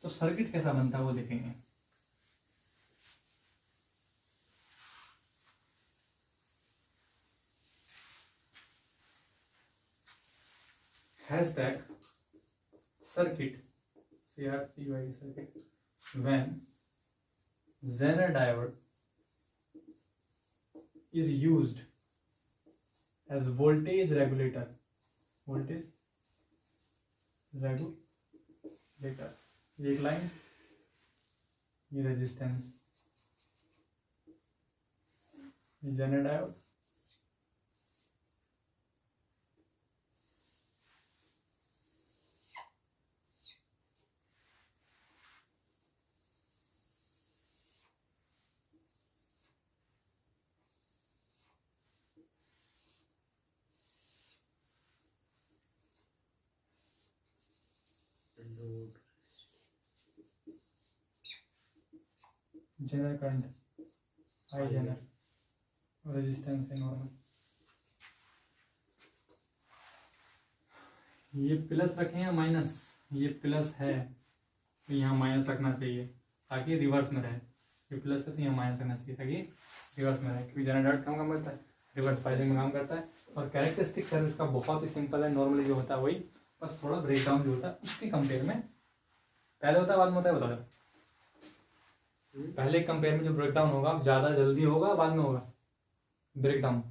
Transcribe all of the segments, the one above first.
तो सर्किट कैसा बनता है वो देखेंगे। Hashtag circuit circuit when Zener diode is used as voltage regulator ये एक लाइन, ये रेजिस्टेंस, ये Zener diode, Zener current, high Zener, resistance है नॉर्मल। ये प्लस रखें या माइनस, ये प्लस है तो यहाँ माइनस रखना चाहिए ताकि रिवर्स में रहे। ये प्लस है तो यहाँ माइनस रखना चाहिए ताकि रिवर्स में रहे, क्योंकि जेनर डायोड काम करता है, रिवर्स बायसिंग में काम करता है। और कैरेक्टरिस्टिक सर्विस का बहुत ही सिंपल है, नॉर्मली जो होता है वही, बस थोड़ा ब्रेकडाउन जो होता है उसके कंपेयर में पहले होता है बाद में होता है, बता दो। पहले कंपेयर में जो ब्रेकडाउन होगा ज्यादा जल्दी होगा बाद में होगा ब्रेकडाउन।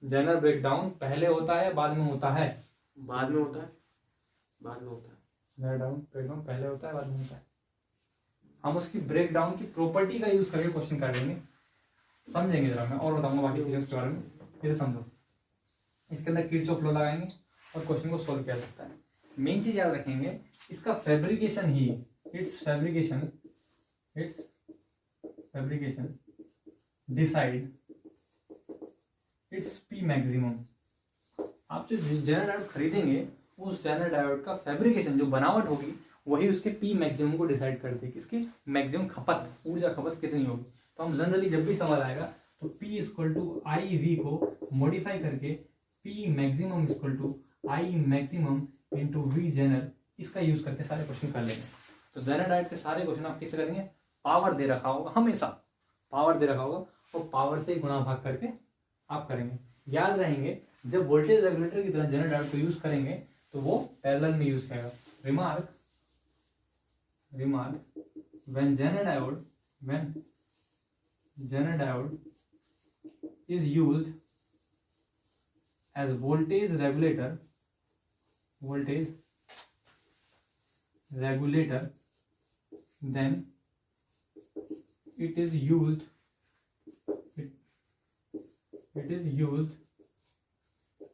जनरल ब्रेकडाउन पहले होता है बाद में होता है, बाद में होता है, बाद में होता है। ब्रेकडाउन पहले होता है बाद में होता है। हम उसकी ब्रेकडाउन की प्रॉपर्टी का यूज करके क्वेश्चन कर लेंगे, समझेंगे जरा, मैं और बताऊंगा बाकी चीजों के बारे में, फिर समझो। इसके अंदर किरचॉफ लॉ लगाएंगे और क्वेश्चन को सोल्व किया जाता है। मेन चीज याद रखेंगे, इसका fabrication he, it's fabrication decide it's P maximum. आप जो जेनर डायोड खरीदेंगे उस जेनर डायोड का फैब्रिकेशन, जो बनावट होगी, वही उसके पी मैक्सिमम को डिसाइड करती है कि इसकी मैक्सिमम खपत, ऊर्जा खपत कितनी होगी। तो हम जनरली जब भी सवाल आएगा तो P equal to I V को मॉडिफाई करके P maximum equal to I maximum into V Zener, इसका यूज करके सारे क्वेश्चन कर लेंगे। तो जेनर डायोड के सारे क्वेश्चन आप किससे करेंगे, पावर दे रखा होगा, हमेशा पावर दे रखा होगा और पावर से गुणा भाग करके आप करेंगे। याद रहेंगे, जब वोल्टेज रेगुलेटर की तरह जेनर डायोड को यूज करेंगे तो वो पैरेलल में यूज करेगा। Remark when Zener diode is used as voltage regulator then it is used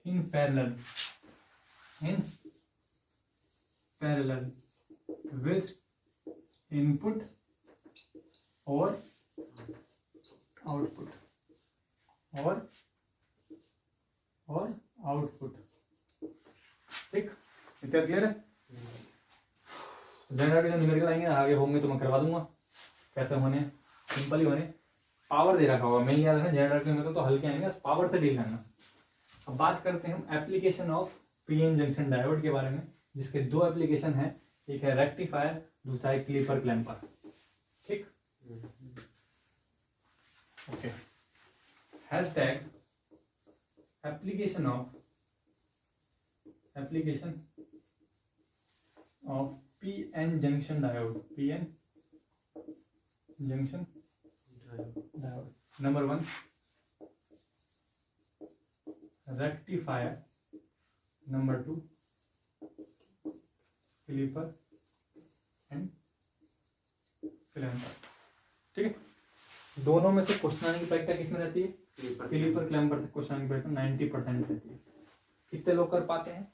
in parallel with input और आउटपुट ठीक, इतना क्लियर है। जनरल जो न्यूमेरिकल आएंगे आगे होंगे तो मैं करवा दूंगा, कैसे होने, सिंपल ही होने। पावर दे रखा होगा, मेन याद है जनरल में तो हल्के आएंगे, पावर से डील करना। अब बात करते हैं हम application of PN junction diode के बारे में, जिसके दो एप्लीकेशन है, एक है रेक्टिफायर, दूसरा है क्लीपर क्लैंपर। ठीक, okay. Hashtag application of PN junction diode, PN junction diode. Number 1 rectifier, number 2 clipper and clamper. ठीक है, दोनों में से क्वेश्चन आने की प्रायिकता किसमें रहती है, क्लीपर क्लैंपर से क्वेश्चन आने की प्रायिकता 90% रहती है। कितने लोग कर पाते हैं,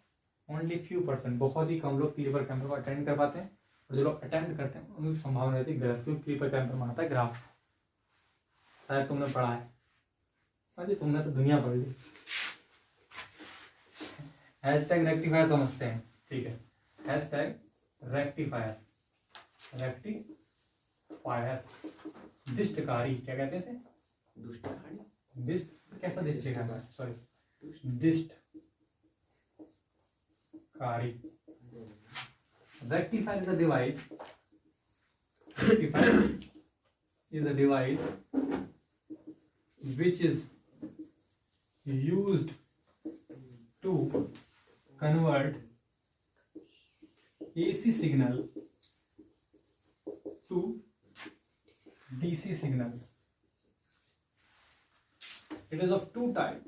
ओनली फ्यू परसेंट, बहुत ही कम लोग क्लीपर क्लैंपर को अटेंड कर पाते हैं, और जो लोग अटेंड करते हैं उनकी संभावना रहती है गलत, क्योंकि क्लीपर क्लैंपर में आता है ग्राफ, शायद तुमने पढ़ा है, अरे तुमने तो दुनिया पढ़ ली। हैशटैग रेक्टिफायर समझते हैं, ठीक है। हैशटैग रेक्टिफायर, दिष्टकारी, क्या कहते हैं इसे, दुष्टकारी, दिष्ट, कैसा दिष्टकारी, sorry दिष्टकारी, Rectifier is a device. Rectifier is a device which is used to convert AC signal to DC signal. It is of two type.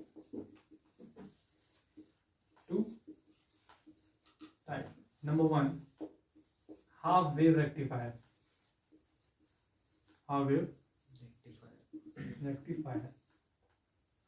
Number one, half wave rectifier. Half wave rectifier.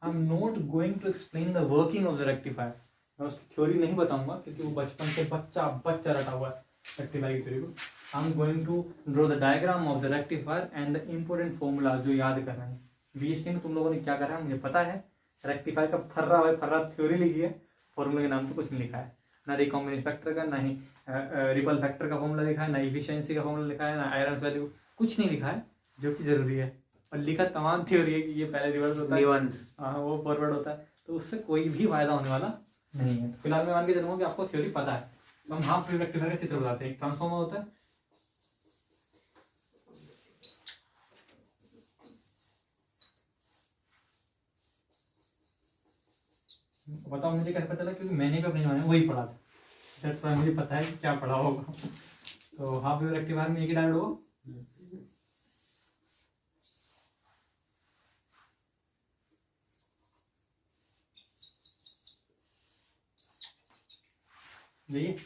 I'm not going to explain the working of the rectifier. मैं उसकी theory नहीं बताऊंगा क्योंकि वो बचपन से बच्चा रटा हुआ है रेक्टिफायर की थ्योरी को. I am going to draw the diagram of the rectifier and the important formula जो याद करना है. बीएससी में तुम लोगों ने क्या करा है मुझे पता है. रेक्टिफायर का फर्रा थ्योरी लिखी है, फॉर्मूले के नाम पे कुछ नहीं लिखा है. ना रिकॉम्बिनेशन फैक्टर का, ना ही रिपल फैक्टर का फॉर्मूला लिखा है, ना इफिशिएंसी का फॉर्मूला लिखा है, ना आयरन वैल्यू, कुछ नहीं लिखा है जो कि जरूरी है. और लिखा तमाम थ्योरी है कि ये पहले रिवर्स होता है, हाँ वो फॉरवर्ड होता है, तो उससे कोई भी फायदा होने वाला नहीं है. तो फिलहाल मैं मान के चलूंगा कि आपको थ्योरी पता है. तो हम हाफ वेव रेक्टिफायर का चित्र बताते हैं. एक ट्रांसफॉर्मर होता है, बताओ मुझे कैसे पता चला, क्योंकि मैंने भी अपने जमाने में वही पढ़ा था. दैट्स व्हाई मुझे पता है कि क्या पढ़ा होगा. तो हाफ वेव रेक्टिफायर में एक ही डायोड होगा. देखिए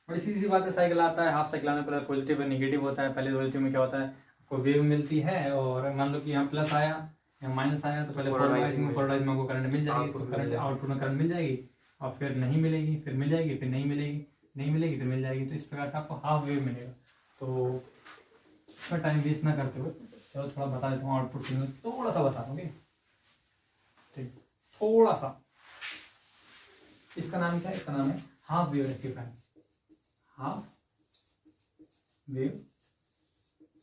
बड़ी सीधी बात है. साइकिल आता है, हाफ साइकिल आने पर पॉजिटिव और नेगेटिव होता है. पहले पॉजिटिव में क्या होता है, आपको वेव मिलती है और मान लो कि यहाँ प्लस आया या माइनस आया तो पहले फॉरवर्ड में आपको करंट मिल जाएगी. तो करंट आउटपुट में करंट मिल जाएगी और फिर नहीं मिलेगी, फिर मिल जाएगी, फिर नहीं मिलेगी, नहीं मिलेगी, फिर मिल जाएगी. तो इस प्रकार से आपको हाफ वेव मिलेगा. तो इसका टाइम वेस्ट ना करते हुए चलो थोड़ा बता देता हूँ. आउटपुट सिग्नल थोड़ा सा बता दूँगी, ठीक, थोड़ा सा. इसका नाम क्या है? इसका नाम है half wave rectifier. Half wave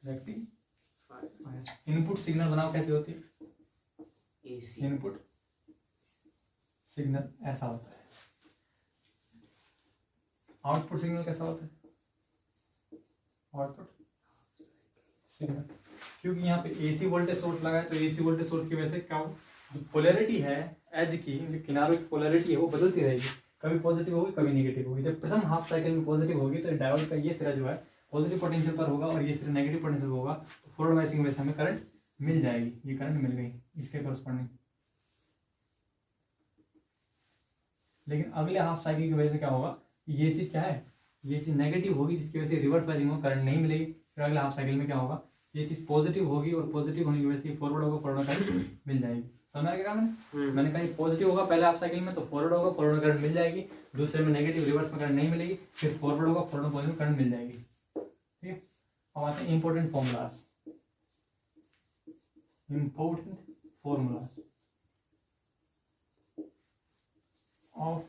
rectifier. Input signal बनाओ कैसे होती है. एसी इनपुट सिग्नल ऐसा होता है. आउटपुट सिग्नल कैसा होता है. आउटपुट सिग्नल, क्योंकि यहाँ पे एसी वोल्टेज सोर्स लगा है तो एसी वोल्टेज सोर्स की वजह से क्या हो, जो पोलैरिटी है एज की, जो किनारों की पोलैरिटी है वो बदलती रहेगी. कभी पॉजिटिव होगी, कभी नेगेटिव होगी. जब प्रथम हाफ साइकिल में पॉजिटिव होगी तो डायोड का ये सिरा जो है पॉजिटिव पोटेंशियल पर होगा और ये सिरा नेगेटिव पोटेंशियल होगा. तो फॉरवर्ड बायसिंग की वजह से हमें करंट मिल जाएगी. ये करंट मिल गई इसके करस्पॉन्डिंग. लेकिन अगले हाफ साइकिल की वजह से क्या होगा, ये चीज क्या है, ये चीज नेगेटिव होगी जिसकी वजह से रिवर्स बायसिंग में करंट नहीं मिलेगी. फिर अगले हाफ साइकिल में क्या होगा, ये चीज पॉजिटिव होगी और पॉजिटिव होने की वजह से फॉरवर्ड होगा, फॉरवर्ड करंट मिल जाएगी. समझ आ गया मैंने कहा पॉजिटिव होगा पहले हाफ साइकिल में तो फॉरवर्ड होगा, फॉरवर्ड करंट मिल जाएगी. दूसरे में नेगेटिव, रिवर्स में करंट नहीं मिलेगी. फिर फॉरवर्ड होगा, फॉरवर्ड में पॉजिटिव करंट मिल जाएगी. ठीक है. अब आते हैं important formulas. Important formulas of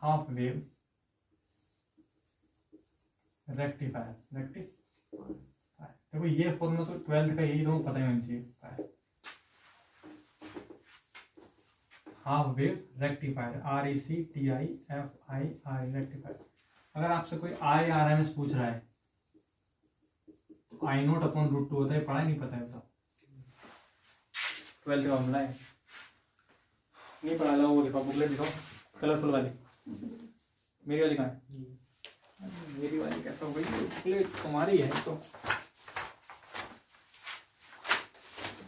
half wave rectifier. देखो ये फॉर्मूला तो 12th का यही लोगों को पता ही होना चाहिए. Half wave rectifier, RECTIFIR rectifier. अगर आपसे कोई IRMS पूछ रहा है तो I0/√2 होता है. पढ़ा नहीं पता है बताओ. 12th का फॉर्मूला है. नहीं पढ़ा लो वो दिखाओ, बुकलेट दिखाओ कलरफुल वाली. मेरी वाली कहाँ है? मेरी वाली कैसा हो गई, बुकलेट तुम्हारी है तो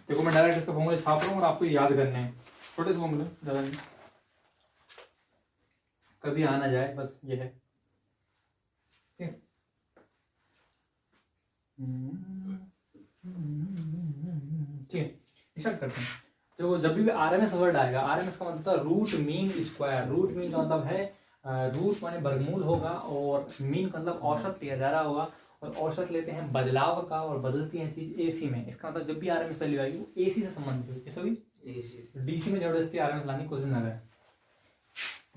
देखो मैं डायरेक्ट इसका फॉर्मूला छाप रहा हूँ और आपको याद करने हैं. छोटे से फॉर्मूले, ज़्यादा नहीं, कभी आना जाए बस ये है. ठीक है, स्टार्ट करते हैं. तो जब भी RMS वर्ड आएगा, RMS का मतलब है root mean square. Root mean का मतलब है रूट माने वर्गमूल होगा और मीन का मतलब औसत लिया जा रहा होगा. और औसत लेते हैं बदलाव का और बदलती है चीज एसी में. इसका मतलब जब भी RMS वैल्यू आएगी वो एसी से संबंधित होगी. कैसे होगी? डीसी में जबरदस्ती RMS लाने की कोशिश न करें.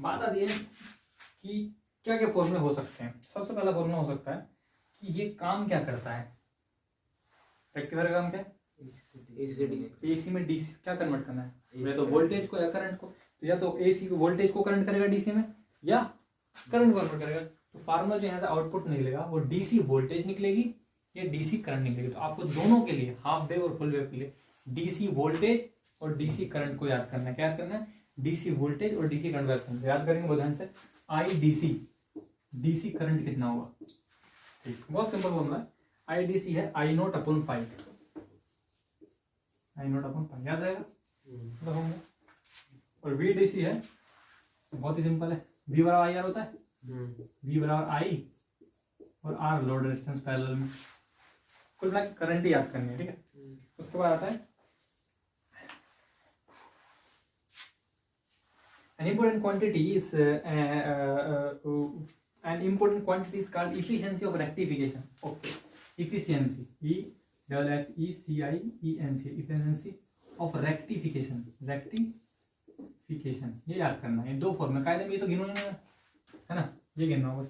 बात आती है कि क्या क्या फॉर्मूले हो सकते हैं. सबसे पहला फॉर्मूला हो सकता है कि ये काम क्या करता है. रेक्टिफायर का काम क्या है? एसी में डीसी क्या कन्वर्ट करना है, या तो वोल्टेज को या करंट को. तो या तो एसी को वोल्टेज को करंट करेगा डीसी में या करंट को कन्वर्ट करेगा. तो फार्मूला जो यहाँ से आउटपुट निकलेगा वो डीसी वोल्टेज निकलेगी या डीसी करंट निकलेगी। तो आपको दोनों के लिए, हाफ वेव और फुल वेव के लिए, डीसी वोल्टेज और डीसी करंट को याद करना है। क्या याद करना है? डीसी वोल्टेज और डीसी करंट याद करना है। याद करेंगे बहुत ध्यान से। आई डीसी, डीसी करंट कितना होगा? ठीक, बहुत सिंपल फॉर्मूला है। आई डीसी है आई नोट अपॉन पाई, आई नोट अपॉन पाई, याद रहेगा। और वी डीसी है, बहुत ही सिंपल है, वी बराबर आई आर होता है, वी बराबर आई और आर लोड रेजिस्टेंस पैरेलल में। कुल मिला करंट ही याद करनी है, ठीक है। उसके बाद आता है an important quantity is an important quantity is called efficiency of rectification. Okay, efficiency, efficiency of rectification, rectification, ये याद करना है। दो फॉर्मूला कायदे में, ये तो गिनो है ना, ये गिनना होगा।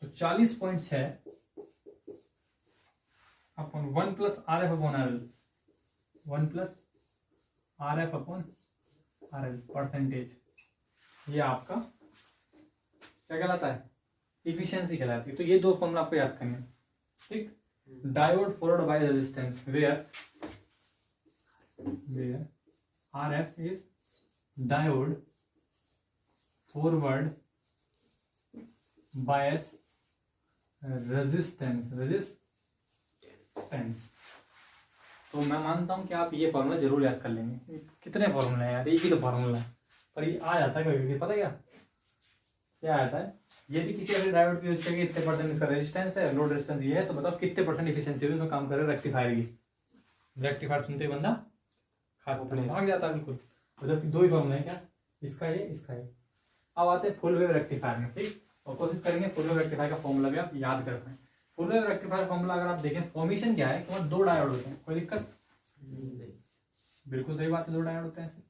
तो 40.6 upon 1 plus R F upon R L, 1 plus R F upon R L percentage, ये आपका क्या कहलाता है? इफिशियंसी कहलाती है। तो ये दो फॉर्मूला आपको याद करने हैं, ठीक। Diode followed by resistance, where R F is diode forward bias resistance, तो मैं मानता हूं कि आप ये फॉर्मूला जरूर याद कर लेंगे। कितने फॉर्मूले हैं यार, एक ही तो फॉर्मूला है, पर ये आ जाता है कभी, पता क्या आता है? यदि किसी ऐसे डायोड की यूज करेंगे, इतने परसेंट इसका रेजिस्टेंस है, लोड रेजिस्टेंस ये है, तो बताओ कितने परसेंट इफिशिएंसी होगी उसमें काम कर रहे रेक्टिफायर की। रेक्टिफायर सुनते ही बंदा भाग जाता है बिल्कुल। तो जबकि दो ही फॉर्मूला है, क्या? इसका ये, इसका ये। अब आते हैं फुल वेव रेक्टिफायर में, ठीक। और कोशिश करेंगे फुल वेव रेक्टिफायर का फॉर्मूला भी आप याद कर पाएं। फुल वेव रेक्टिफायर फॉर्मूला अगर आप देखें, फॉर्मेशन क्या है कि वहाँ दो डायोड होते हैं, कोई दिक्कत? बिल्कुल सही बात है, दो डायोड होते हैं।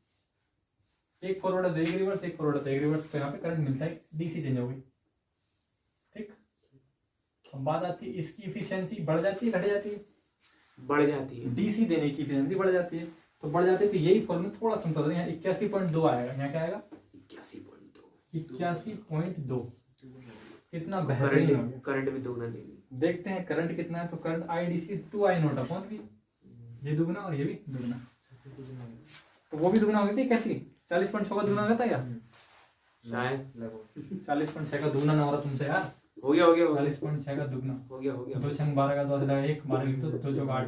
एक फॉरवर्ड है, एक रिवर्स, एक फॉरवर्ड है, एक रिवर्स, तो यहाँ पे करंट मिलता है, डीसी चेंज होगी, ठीक। अब बात आती है इसकी इफिशियंसी बढ़ जाती है, घट जाती है? बढ़ जाती है। डीसी देने की इफिशियंसी बढ़ जाती है, तो बढ़ जाती है। तो यही फॉर्मूला थोड़ा सिंपल है, यहाँ 81.2 आएगा, यहाँ क्या आएगा? 81.2। कितना बेहतरीन हो गया। करंट भी दोगुना देगी। देखते हैं करंट कितना है। तो current I DC 2 I note upon V, ये दुगना और ये भी दुगना, तो वो भी दुगना हो गया। कैसी? 40.6 का दुगना हो जाता है यार, शायद 40.6 का दुगना ना हो रहा तुमसे यार। हो गया 40.6 का दुगना हो गया 2 छंग 12 का 2 1 12 लिख दो, 2 चौक 8।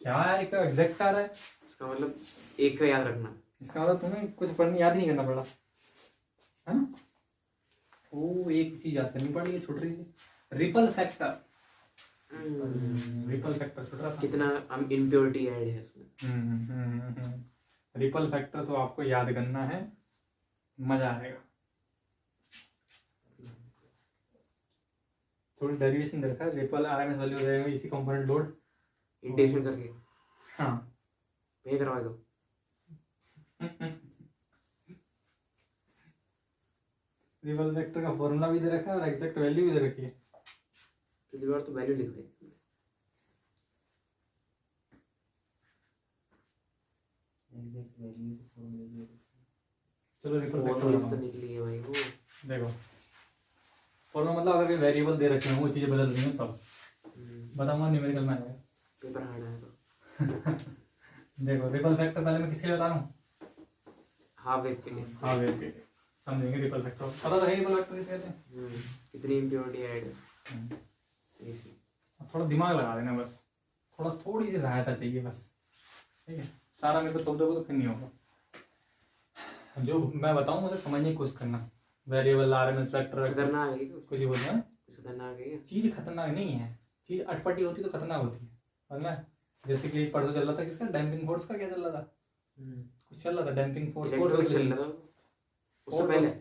क्या यार, इसका एग्जैक्ट आ रहा है। इसका मतलब एक का याद रखना, इसका मतलब तुम्हें कुछ पढ़ने याद ही नहीं करना पड़ा है ना। वो एक चीज याद करनी पड़ी है, छूट रही थी, रिपल फैक्टर। रिपल फैक्टर छूट रहा था। कितना इम्प्योरिटी ऐड है उसमें। रिपल फैक्टर तो आपको याद करना है, मजा आएगा। थोड़ी डेरिवेशन देखा है, रिपल आरएमएस वैल्यू रहेगा इसी कंपोनेंट लोड इंटीग्रेशन करके। हाँ, पे करवा दो। रिपल फैक्टर का फॉर्मूला भी दे रखा है और एग्जैक्ट वैल्यू भी दे रखी है। पिछली बार तो वैल्यू लिख रहे। चलो रिपल फैक्टर तो निकली है भाई वो। देखो फॉर्मूला मतलब अगर वेरिएबल दे रखे हैं वो चीजें बदल रही हैं तब बताऊंगा, न्यूमेरिकल में आएगा। पेपर हार्ड है तो। देखो रिपल फैक्टर पहले मैं किसके लिए बता रहा हूँ? हाफ वेव के लिए। हाफ वेव के लिए समझेंगे रिपल फैक्टर, पता तो है रिपल फैक्टर किसे कहते हैं। कितनी इम्प्योरिटी ऐड है। थोड़ा दिमाग लगा देना बस, थोड़ी सी सहायता चाहिए बस, ठीक है। सारा मेरे को तब दोगे तो फिर नहीं होगा। जो मैं बताऊँ मुझे समझने की कोशिश करना। वेरिएबल आरएमएस फैक्टर खतरनाक है कुछ ही बोल रहा है, खतरनाक है। चीज खतरनाक नहीं है, चीज अटपटी होती तो खतरनाक होती है, वरना जैसे कि परसों चल रहा था किसका, डैम्पिंग फोर्स का क्या चल रहा था, कुछ चल रहा था डैम्पिंग फोर्स,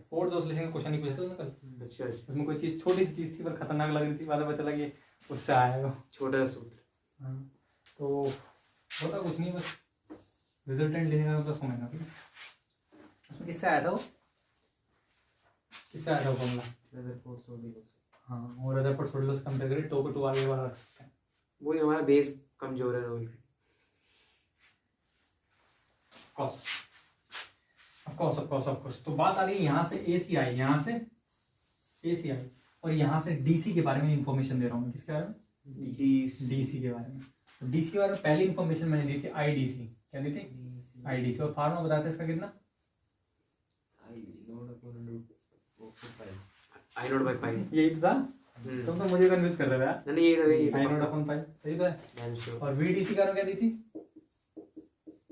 फोर्स ऑसिलेशन का क्वेश्चन ही पूछा था उसमें कल। अच्छा उसमें कोई चीज छोटी सी चीज थी पर खतरनाक लग रही थी, बाद में पता चला कि उससे आया वो छोटा सूत्र। हाँ, तो होता कुछ नहीं, बस रिजल्टेंट लेने का मतलब समझना, ठीक है। उसमें किससे आया था वो, किससे आया था वो फॉर्मूला? हाँ, और रदरफोर्ड सोडिलस कंपेयर करें टो को 2 आगे वाला रख सकते हैं। वही हमारा बेस कमजोर है रोल। Of course. तो बात आ गई यहाँ से ACI, यहाँ से ACI, और यहाँ से डीसी के बारे में इंफॉर्मेशन दे रहा हूँ। किसके बारे में? डीसी डीसी के बारे में। तो डीसी के बारे में पहली इंफॉर्मेशन मैंने दी थी आईडीसी। क्या दी थी? आईडीसी। और फार्मूला बताते हैं इसका कितना? आई नोट बाय पाई। यही तो था। तुम तो मुझे कंफ्यूज कर रहे हो यार। नहीं ये आई तो नोट पक्का अपॉन पाई, सही तो है। I am sure. और वीडीसी का क्या दी थी?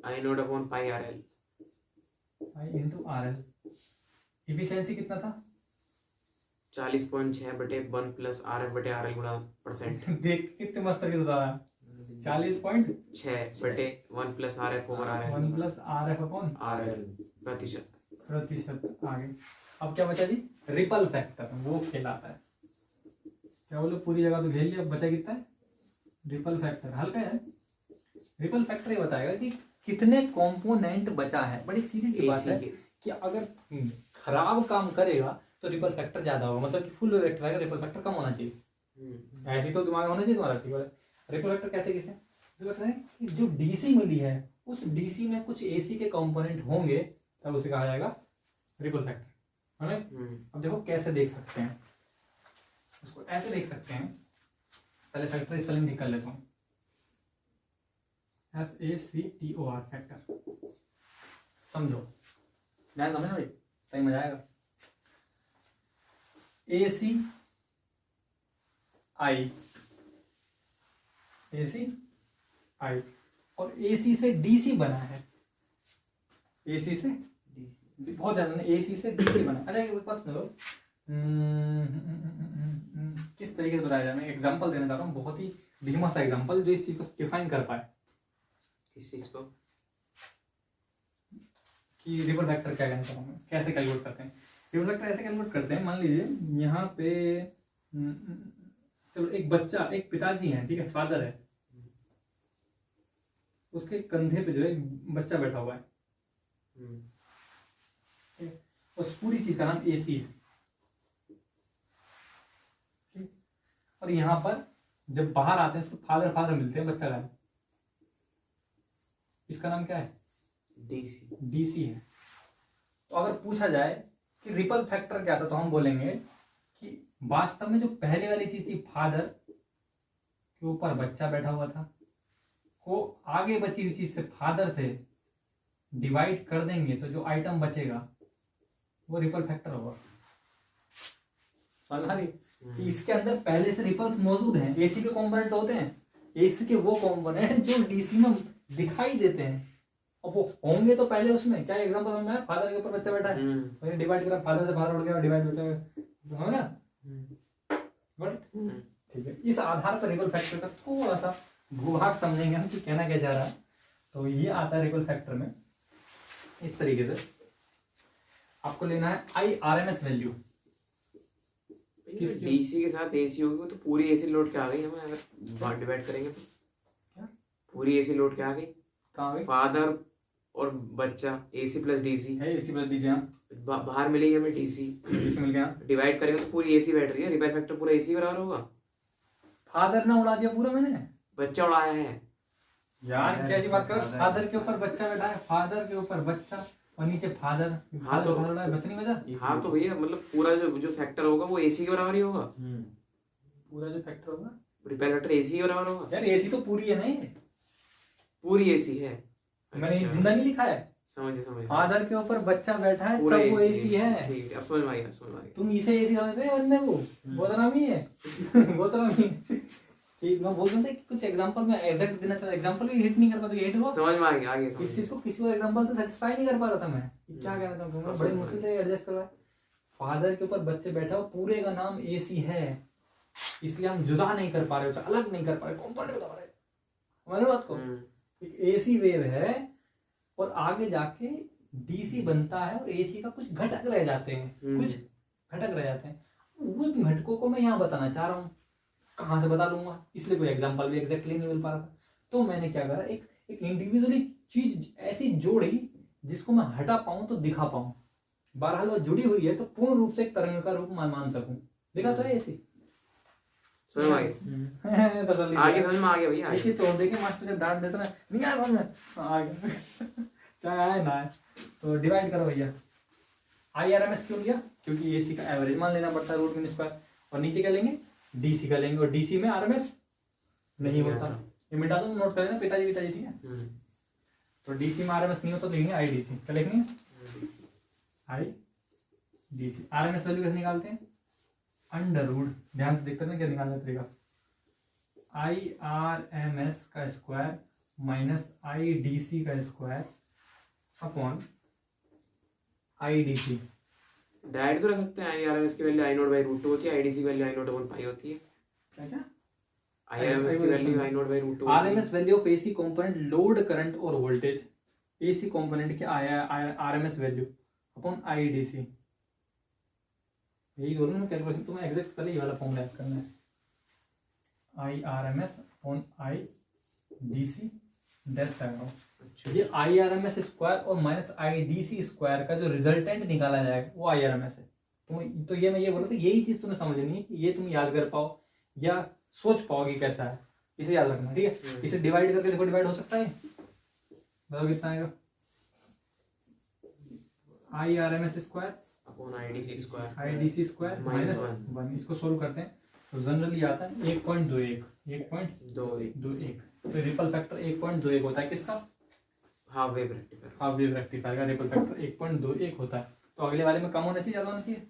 आई नोट अपॉन पाई आरएल। आई इंटू आरएल। इफिशियंसी कितना था? 40.6 बटे 1 प्लस आरएफ बटे आरएल गुणा परसेंट। देख कितने मस्त तरीके से बता रहा है। 40.6 बटे 1 plus RF over RL 1 plus RF upon RL प्रतिशत। आगे अब क्या बचा जी? रिपल फैक्टर, वो कहलाता है। क्या बोलो, पूरी जगह तो घेर लिया, अब बचा कितना है? Ripple factor. हल्का है। रिपल फैक्टर ये बताएगा कि कितने कंपोनेंट बचा है। बड़ी सीधी सी बात है कि अगर खराब काम करेगा तो रिपल फैक्टर ज्यादा होगा, मतलब कि फुल वेक्टर आएगा, रिपल फैक्टर कम होना चाहिए। ऐसी तो दिमाग होना चाहिए तुम्हारा। ठीक है, रिपल फैक्टर कहते हैं किसे? रिपल फैक्टर है कि जो डीसी मिली है उस डीसी में कुछ एसी के कंपोनेंट होंगे, तब उसे कहा जाएगा रिपल फैक्टर। है ना? अब देखो कैसे देख सकते हैं उसको। ऐसे देख सकते हैं। पहले फैक्टर स्पेलिंग निकाल लेता हूँ। FACTOR factor. समझो, ध्यान समझना भाई, सही मजा आएगा। ACI और AC से DC बना है। AC से बहुत ज्यादा AC से DC बना। अच्छा एक बात सुनो, किस तरीके से बताया जाए? मैं एग्जांपल देना चाह रहा हूँ, बहुत ही धीमा सा एग्जांपल जो इस चीज को डिफाइन कर पाए। किस चीज को? कि रिपल फैक्टर क्या कहना चाह रहा हूँ मैं, कैसे कैलकुलेट करते हैं। रिपल फैक्टर ऐसे कैलकुलेट करते हैं, मान लीजिए यहाँ पे चलो एक बच्चा, एक पिताजी है, ठीक है, फादर है, उसके कंधे पे जो है बच्चा बैठा हुआ है। उस पूरी चीज का नाम AC है। और यहाँ पर जब बाहर आते हैं तो फादर फादर मिलते हैं, बच्चा का इसका नाम क्या है? DC है। तो अगर पूछा जाए कि रिपल फैक्टर क्या था, तो हम बोलेंगे कि वास्तव में जो पहले वाली चीज थी, फादर के ऊपर बच्चा बैठा हुआ था, को आगे बची हुई चीज से फादर से डिवाइड कर देंगे तो जो आइटम बचेगा वो रिपल फैक्टर होगा। समझ आ रही? कि इसके अंदर पहले से रिपल्स मौजूद हैं। एसी के कंपोनेंट होते हैं, एसी के वो कंपोनेंट जो डीसी में दिखाई देते हैं, और वो होंगे तो पहले उसमें। क्या एग्जांपल समझ में आया? फादर के ऊपर बच्चा बैठा है, मैंने डिवाइड करा, फादर से फादर उड़ गया, डिवाइड बचा है ना? गुड, ठीक है। इस आधार पर रिपल फैक्टर का थोड़ा सा भूभाग समझेंगे हम कि कहना क्या चाह रहा है। तो ये आता है रिपल फैक्टर में इस तरीके से। आपको लेना है IRMS वैल्यू। डीसी के साथ एसी होगी तो पूरी एसी लोड क्या आ गई हमें, अगर डिवाइड करेंगे तो? क्या पूरी एसी लोड क्या आ गई? कहाँ आ गई? फादर और बच्चा, AC प्लस DC है। AC प्लस DC, बाहर मिलेगी हमें DC मिल गया। डिवाइड करेंगे तो पूरी AC बैठ रही है, रिपल फैक्टर पूरा AC बराबर होगा। फादर ना उड़ा दिया पूरा मैंने, बच्चा उड़ाया है यार। क्या जी बात कर, फादर के ऊपर बच्चा बैठा है, फादर के ऊपर बच्चा और नीचे फादर। हाँ तो बच्चा नहीं बचा। हाँ तो भैया मतलब पूरा जो फैक्टर होगा वो AC के बराबर ही होगा। पूरा जो फैक्टर होगा रिपल फैक्टर AC के बराबर होगा। यार AC तो पूरी है नहीं, पूरी AC है। मैंने जिंदा नहीं लिखा है। समझ फादर के ऊपर बच्चा बैठा है, तब वो AC है। ठीक है, अब समझ में आ गया। तुम इसे AC समझते हो बंदे को? गोतरामी है गोतरामी। ठीक, मैं बोल दूं कुछ एग्जांपल में एग्जैक्ट देना चाहता, एग्जांपल भी हिट नहीं कर पाता, ये हिट हुआ। समझ में आ गया। आगे इस चीज को किसी और एग्जांपल से सेटिस्फाई नहीं कर पा रहा था मैं, क्या कहना चाहता हूँ, बड़ी मुश्किल से एडजस्ट करवाया। फादर के ऊपर बच्चे बैठा हो, पूरे का नाम AC है, इसलिए हम जुदा नहीं कर पा रहे, उसे अलग नहीं कर पा रहे, कंपोनेंट बता रहे। हमारी बात को एक AC वेव है और आगे जाके DC बनता है और AC का कुछ घटक रह जाते हैं, कुछ घटक रह जाते हैं। उन घटकों को मैं यहाँ बताना चाह रहा हूँ, कहाँ से बता लूंगा, इसलिए कोई एग्जांपल भी एग्जैक्टली नहीं मिल पा रहा था। तो मैंने क्या करा, एक इंडिविजुअली चीज ऐसी जोड़ी जिसको मैं हटा पाऊं तो दिखा पाऊं। बहरहाल वो जुड़ी हुई है तो पूर्ण रूप से एक तरंग का रूप मान सकूं। दिखा तो है ऐसी। समझ में आ गया। आगे समझ में आ गया भैया। ऐसी तो देखे मास्टर जब डांट देता ना, नहीं आया समझ में, आ गया चाहे आए ना आए। तो डिवाइड करो भैया। IRMS क्यों लिया? क्योंकि AC का एवरेज मान लेना पड़ता है, रूट मीन स्क्वायर। और नीचे क्या लेंगे, डीसी का लेंगे, और डीसी में आरएमएस नहीं होता। ये मिटा दो, नोट कर लेना पिताजी पिताजी, ठीक है। तो डीसी में आरएमएस नहीं होता तो लिखेंगे आई डीसी, क्या लिखेंगे, आई डीसी। आरएमएस वैल्यू कैसे निकालते हैं, अंडर रूट, ध्यान से देखते हैं क्या निकालने का तरीका, आई आर एम एस का square minus I D C का square upon I D C. Direct तो रख सकते हैं, आई आर एम एस की value I nought by root 2 होती है, आई डी सी की value I note upon pi होती है। क्या क्या, आई आर एम एस की value I nought by root 2, R M S value of AC component load current और voltage, AC component की R M S value upon I D C. यही दोनों में कैलकुलेशन, तुम्हें एग्जैक्ट पहले ये वाला फॉर्मूला याद करना है, I R M S upon I D C dash लगाओ। ये I R M S square और minus I D C square का जो रिजल्टेंट निकाला जाएगा वो आई आर एम एस है। तो ये मैं ये बोला था, यही चीज तुम्हें समझनी है कि ये तुम याद कर पाओ या सोच पाओ कि कैसा है, इसे याद रखना, ठीक है। इसे डिवाइड करके देखो, डिवाइड हो सकता है, बताओ कितना आएगा, I R M S square upon I D C square, I D C square minus 1। इसको सोल्व करते हैं तो जनरली आता है 1.21, 1.21। तो रिपल फैक्टर 1.21 होता है किसका, half wave rectifier, half wave rectifier का रिपल फैक्टर 1.21 होता है। तो अगले वाले में कम होना चाहिए, ज्यादा होना चाहिए,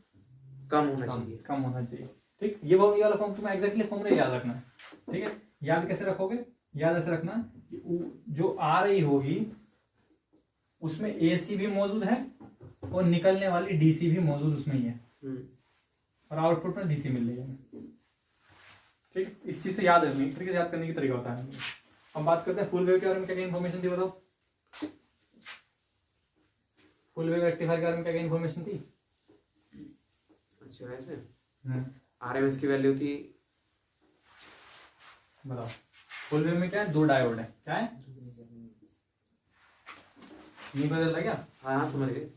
कम होना चाहिए, कम होना चाहिए, ठीक। ये वाला फॉर्म तुम्हें एग्जैक्टली फॉर्मूला याद रखना है, ठीक है। याद कैसे रखोगे, याद ऐसे रखना कि जो आ रही होगी उसमें एसी भी मौजूद है और निकलने वाली डीसी भी मौजूद उसमें ही है, और आउटपुट में डीसी मिल रही है, ठीक। इस चीज से याद रखनी, इस तरीके से याद करने की तरीका होता है। हम बात करते हैं फुल वेव के बारे में, क्या क्या इन्फॉर्मेशन थी बताओ, फुल वेव रेक्टिफायर के बारे में क्या क्या इन्फॉर्मेशन थी। अच्छा वैसे आरएमएस की वैल्यू थी, बताओ। फुल वेव में क्या है, दो डायोड है, क्या है, नहीं बदल रहा क्या, हाँ समझ गए।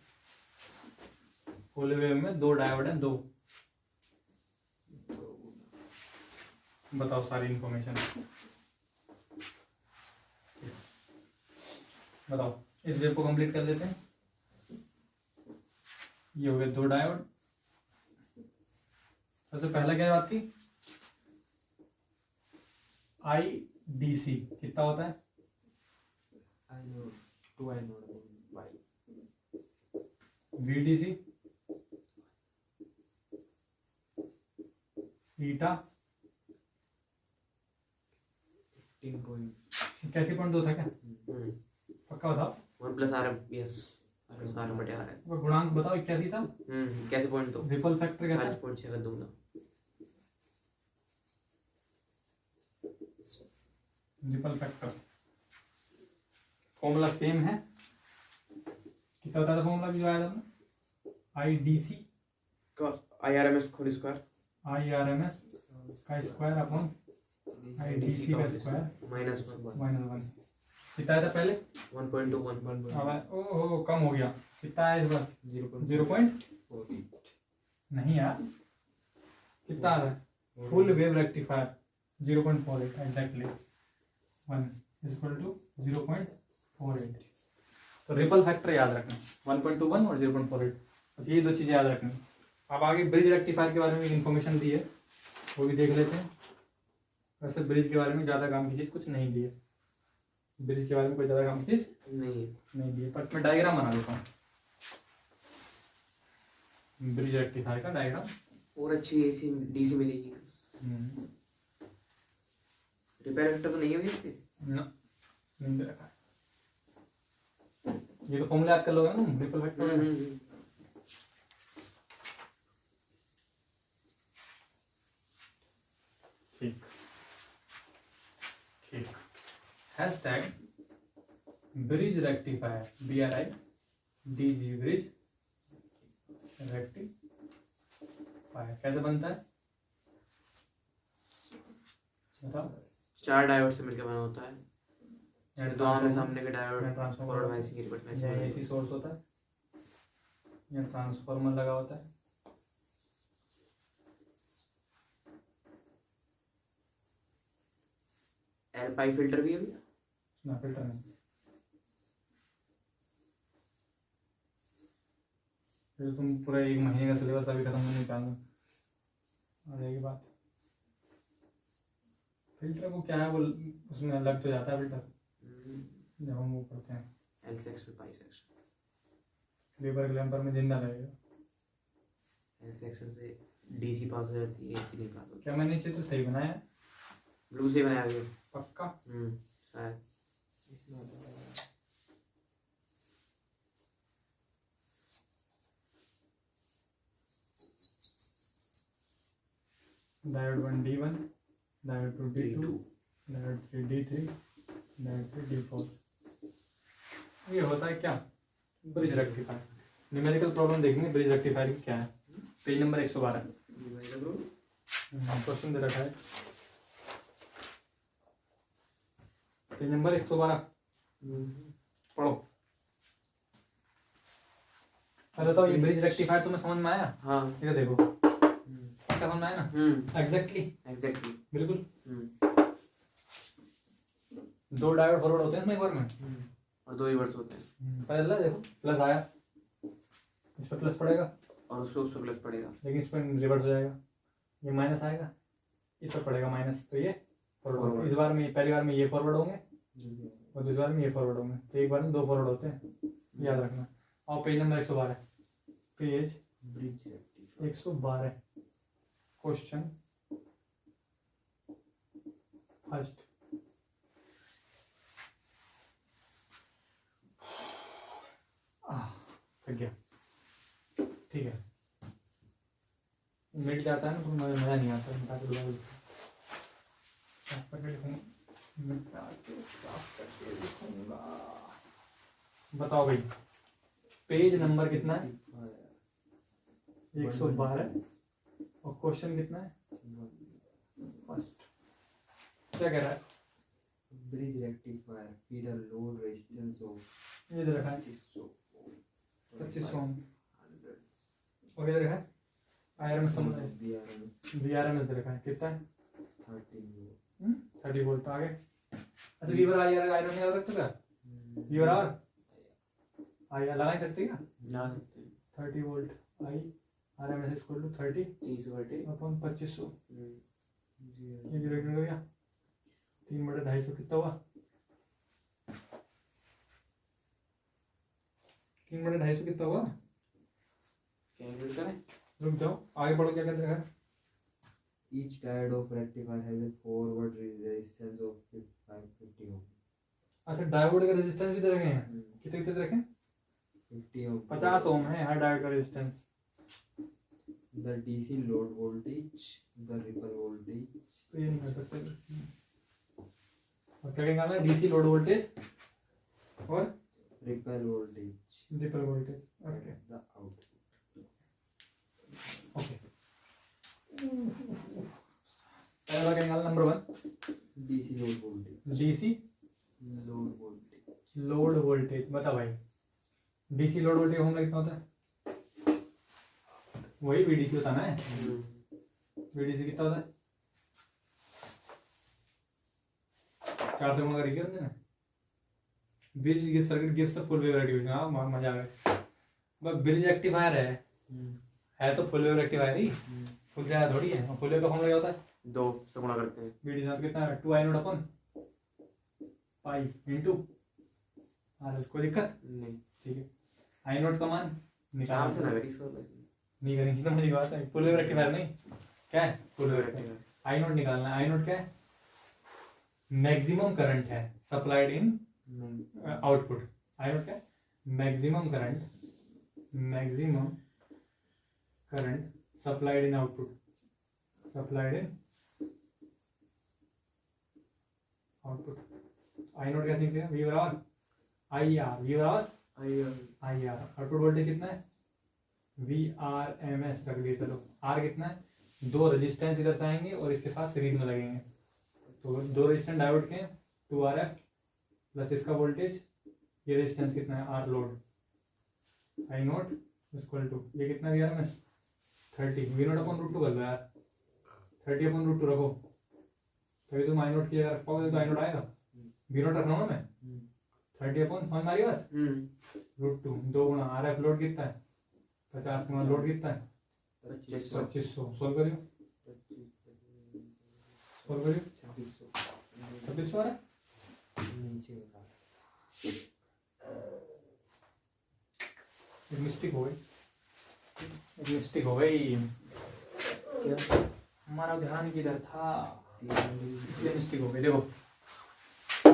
फुल वेव में दो डायोड है, दो, बताओ सारी इंफॉर्मेशन बताओ। इस वेव को कंप्लीट कर लेते हैं। ये हो गए दो डायोड। सबसे पहला क्या बात थी, आई डी सी कितना होता है, वी डी सी ईटा कैसे पॉइंट दो था क्या, पक्का बताओ, 1 plus R M, yes R M बटे आर है, गुणांक बताओ, 81 था, कैसे पॉइंट दो, रिपल फैक्टर क्या था, 40.6 कर दूंगा, रिपल फैक्टर फॉर्मूला सेम है, कितना होता था फॉर्मूला जो आया था, आई डी सी का I R M S whole square, I R M S का square upon I D C का स्क्वायर माइनस -1। कितना आया था पहले, 1.21, अब ओहो कम हो गया, कितना आया इस बार, 0.48 नहीं यार, कितना आ रहा है, फुल वेव रेक्टिफायर 0.48 एग्जैक्टली 1 = 0.48। तो रिपल फैक्टर याद रखना 1.21 और 0.48, बस ये दो चीजें याद रखनी। अब आगे ब्रिज रेक्टिफायर के बारे में इन्फॉर्मेशन दी है, वो भी देख लेते हैं। वैसे ब्रिज के बारे में ज्यादा काम की चीज कुछ नहीं दी है, ब्रिज के बारे में कोई ज्यादा काम की चीज नहीं दी है, बट मैं डायग्राम बना देता हूँ ब्रिज रेक्टिफायर का डायग्राम, और अच्छी एसी डीसी मिलेगी। रिपेयर फैक्टर तो नहीं है इसके, ना नहीं दे रखा है, ये तो फॉर्मूला याद कर लोगे ना रिपल फैक्टर। ठीक ठीक, hashtag bridge rectifier BRI DG bridge rectifier कैसे बनता है बताओ। 4 डायोड से मिलकर बना होता है, दो आमने सामने के diode, transformer forward biasing, reverse biasing, AC source होता है, यहाँ ट्रांसफार्मर लगा होता है, एल पाई फिल्टर भी है भैया, ना फिल्टर नहीं, फिर तुम पूरा 1 महीने का सिलेबस अभी खत्म नहीं चाहते, आ जाएगी बात। फिल्टर को क्या है, वो उसमें लग तो जाता है फिल्टर जब हम वो करते हैं। एल सेक्शन पाई सेक्शन, क्लीपर क्लैम्पर में जिंदा लगेगा। एल सेक्शन से डीसी पास हो जाती है, एसी नहीं पास होती। क्या मैंने चित्र सही बनाया है? ब्लू से बनाया गया पक्का? शायद। Diode 1 D1, diode 2 D2, diode 3 D3, diode 3 D4। ये होता है क्या? Bridge rectifier. न्यूमेरिकल प्रॉब्लम देखेंगे ब्रिज रेक्टिफायर की क्या है। पेज नंबर 112 क्वेश्चन दे रखा है, पेज नंबर 112 पढ़ो। अरे तो ये ब्रिज रेक्टिफायर तुम्हें समझ में आया? हाँ ये देखो क्या समझ में आया ना? एग्जैक्टली बिल्कुल। दो डायोड फॉरवर्ड होते हैं इसमें एक बार में, और दो रिवर्स होते हैं। पता चला? देखो प्लस आया, इस पर प्लस पड़ेगा और उस पर प्लस पड़ेगा, लेकिन इस पर रिवर्स हो जाएगा। ये माइनस आएगा, इस पर पड़ेगा माइनस, तो ये फॉरवर्ड। इस बार में पहली बार में ये फॉरवर्ड होंगे और दूसरी बार में ये फॉरवर्ड होंगे, तो एक बार में दो फॉरवर्ड होते हैं, याद रखना। और page number 112, page 112, question first. थक गया, ठीक है। मिट जाता है ना तो मजा नहीं आता, मिटा के दोबारा साफ करके लिखूंगा, मिटा के साफ करके लिखूंगा। बताओ भाई, पेज नंबर कितना है? 112 और क्वेश्चन कितना है? फर्स्ट। क्या कह रहा है? Bridge rectifier feed a load resistance of ये दे रखा है 2500 और ये दे रखा है आयरन समझ VRMS दे रखा है, कितना है? 30 वोल्ट। आगे अच्छा वीवर आयरन निकाल सकते क्या? वीवर आर लगा नहीं सकते क्या? लगा सकते हैं। 30 volt I RMS equal to 30 30 upon 2500। ये डिवाइड हो गया 3/250 कितना हुआ? 3/250 कितना हुआ? कैलकुलेट करें। रुक जाओ, आगे बढ़ो। क्या कहते हैं? each diode of rectifier has a forward resistance of 550 ohm. अच्छा डायोड का रेजिस्टेंस भी दे रखे हैं, कितने कितने दे रखे हैं? 50 ohm. 50 ओम है हर डायोड का resistance. The DC load voltage, the ripple voltage. तो ये नहीं कर सकते। और क्या निकालना है? डीसी लोड वोल्टेज और Ripple voltage. Ripple voltage. Okay The output. Okay. पहला क्या निकालना? Number 1 DC load voltage. DC Load voltage. Load voltage. बता भाई डीसी लोड वोल्टेज होम कितना होता है? वही VDC होता है ना? VDC कितना होता है? 4 से गुणा करेंगे हमने ना। Bridge circuit gives the full wave rectifier. हां मजा आ गया। बस ब्रिज रेक्टिफायर है तो फुल वेव रेक्टिफायर ही, फुल ज्यादा थोड़ी है। फुल वेव का फॉर्मूला क्या होता है? 2 से गुणा करते हैं। VDC साथ कितना है? 2I0 upon pi into are. कोई दिक्कत नहीं, ठीक है। I0 का मान चार से ना निकाल करी सर। नहीं करेंगे तो मुझे बात है। फुल वेव रेक्टिफायर नहीं, क्या है? Full wave rectifier. I0 निकालना है। I0 क्या है? मैक्सिमम करंट है सप्लाइड इन आउटपुट। I0 क्या है? मैक्सिमम करंट सप्लाइड इन आउटपुट, सप्लाइड इन आउटपुट। I0 क्या निकलेगा? V बराबर IR आउटपुट वोल्टेज कितना है? VRMS रख दिए। चलो R कितना है? 2 रेजिस्टेंस इधर से आएंगे और इसके साथ सीरीज में लगेंगे, तो 2 रेजिस्टेंस डायोड के 2RF प्लस इसका वोल्टेज। ये रेजिस्टेंस कितना है? R load. I0 equal to ये कितना VRMS 30 V0 अपन √2 कर लो यार। 30 अपन √2 रखो, तभी तुम I0 की अगर रखोगे तो I0 आएगा। V0 रख रहा हूँ मैं 30 अपन समझ मारी बात। √2 2 गुणा RF लोड कितना है? 50 गुणा लोड कितना है? 2500। 2500। सोल्व करियो। 4 करिए 2600 2600 आ रहा है। नीचे का एक मिस्टेक हो गई, एक मिस्टेक हो गई। क्या? हमारा ध्यान किधर था, 300 ये मिस्टेक हो गई। देखो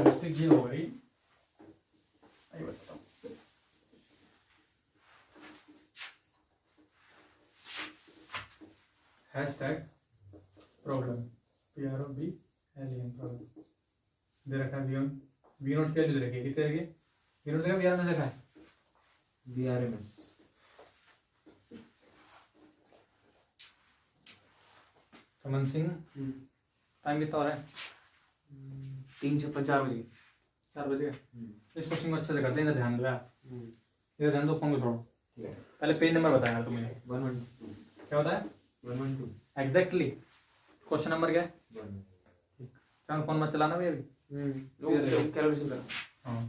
मिस्टेक ये हो गई, आइए बताता हूँ। हैशटैग प्रॉब्लम PROB एलियन प्रॉब्लम दे रखा है। वी नोट क्या दे रखी है, कितने रखी है वी नोट का VR में रखा है VRMS समन सिंह। टाइम कितना हो रहा है, 3:56 4 बजे। 4 बजे। हम्म, इस क्वेश्चन को अच्छे से करते हैं, इधर ध्यान दो यार, हम्म, इधर ध्यान दो, फोन को छोड़ो। ठीक है पहले पेज नंबर बताया यार तुम मुझे, 112 क्या बताया 112 एग्जैक्टली। क्वेश्चन नंबर क्या है, 1 चलो फोन मत चलाना भाई अभी। वो कैलकुलेशन कर। हाँ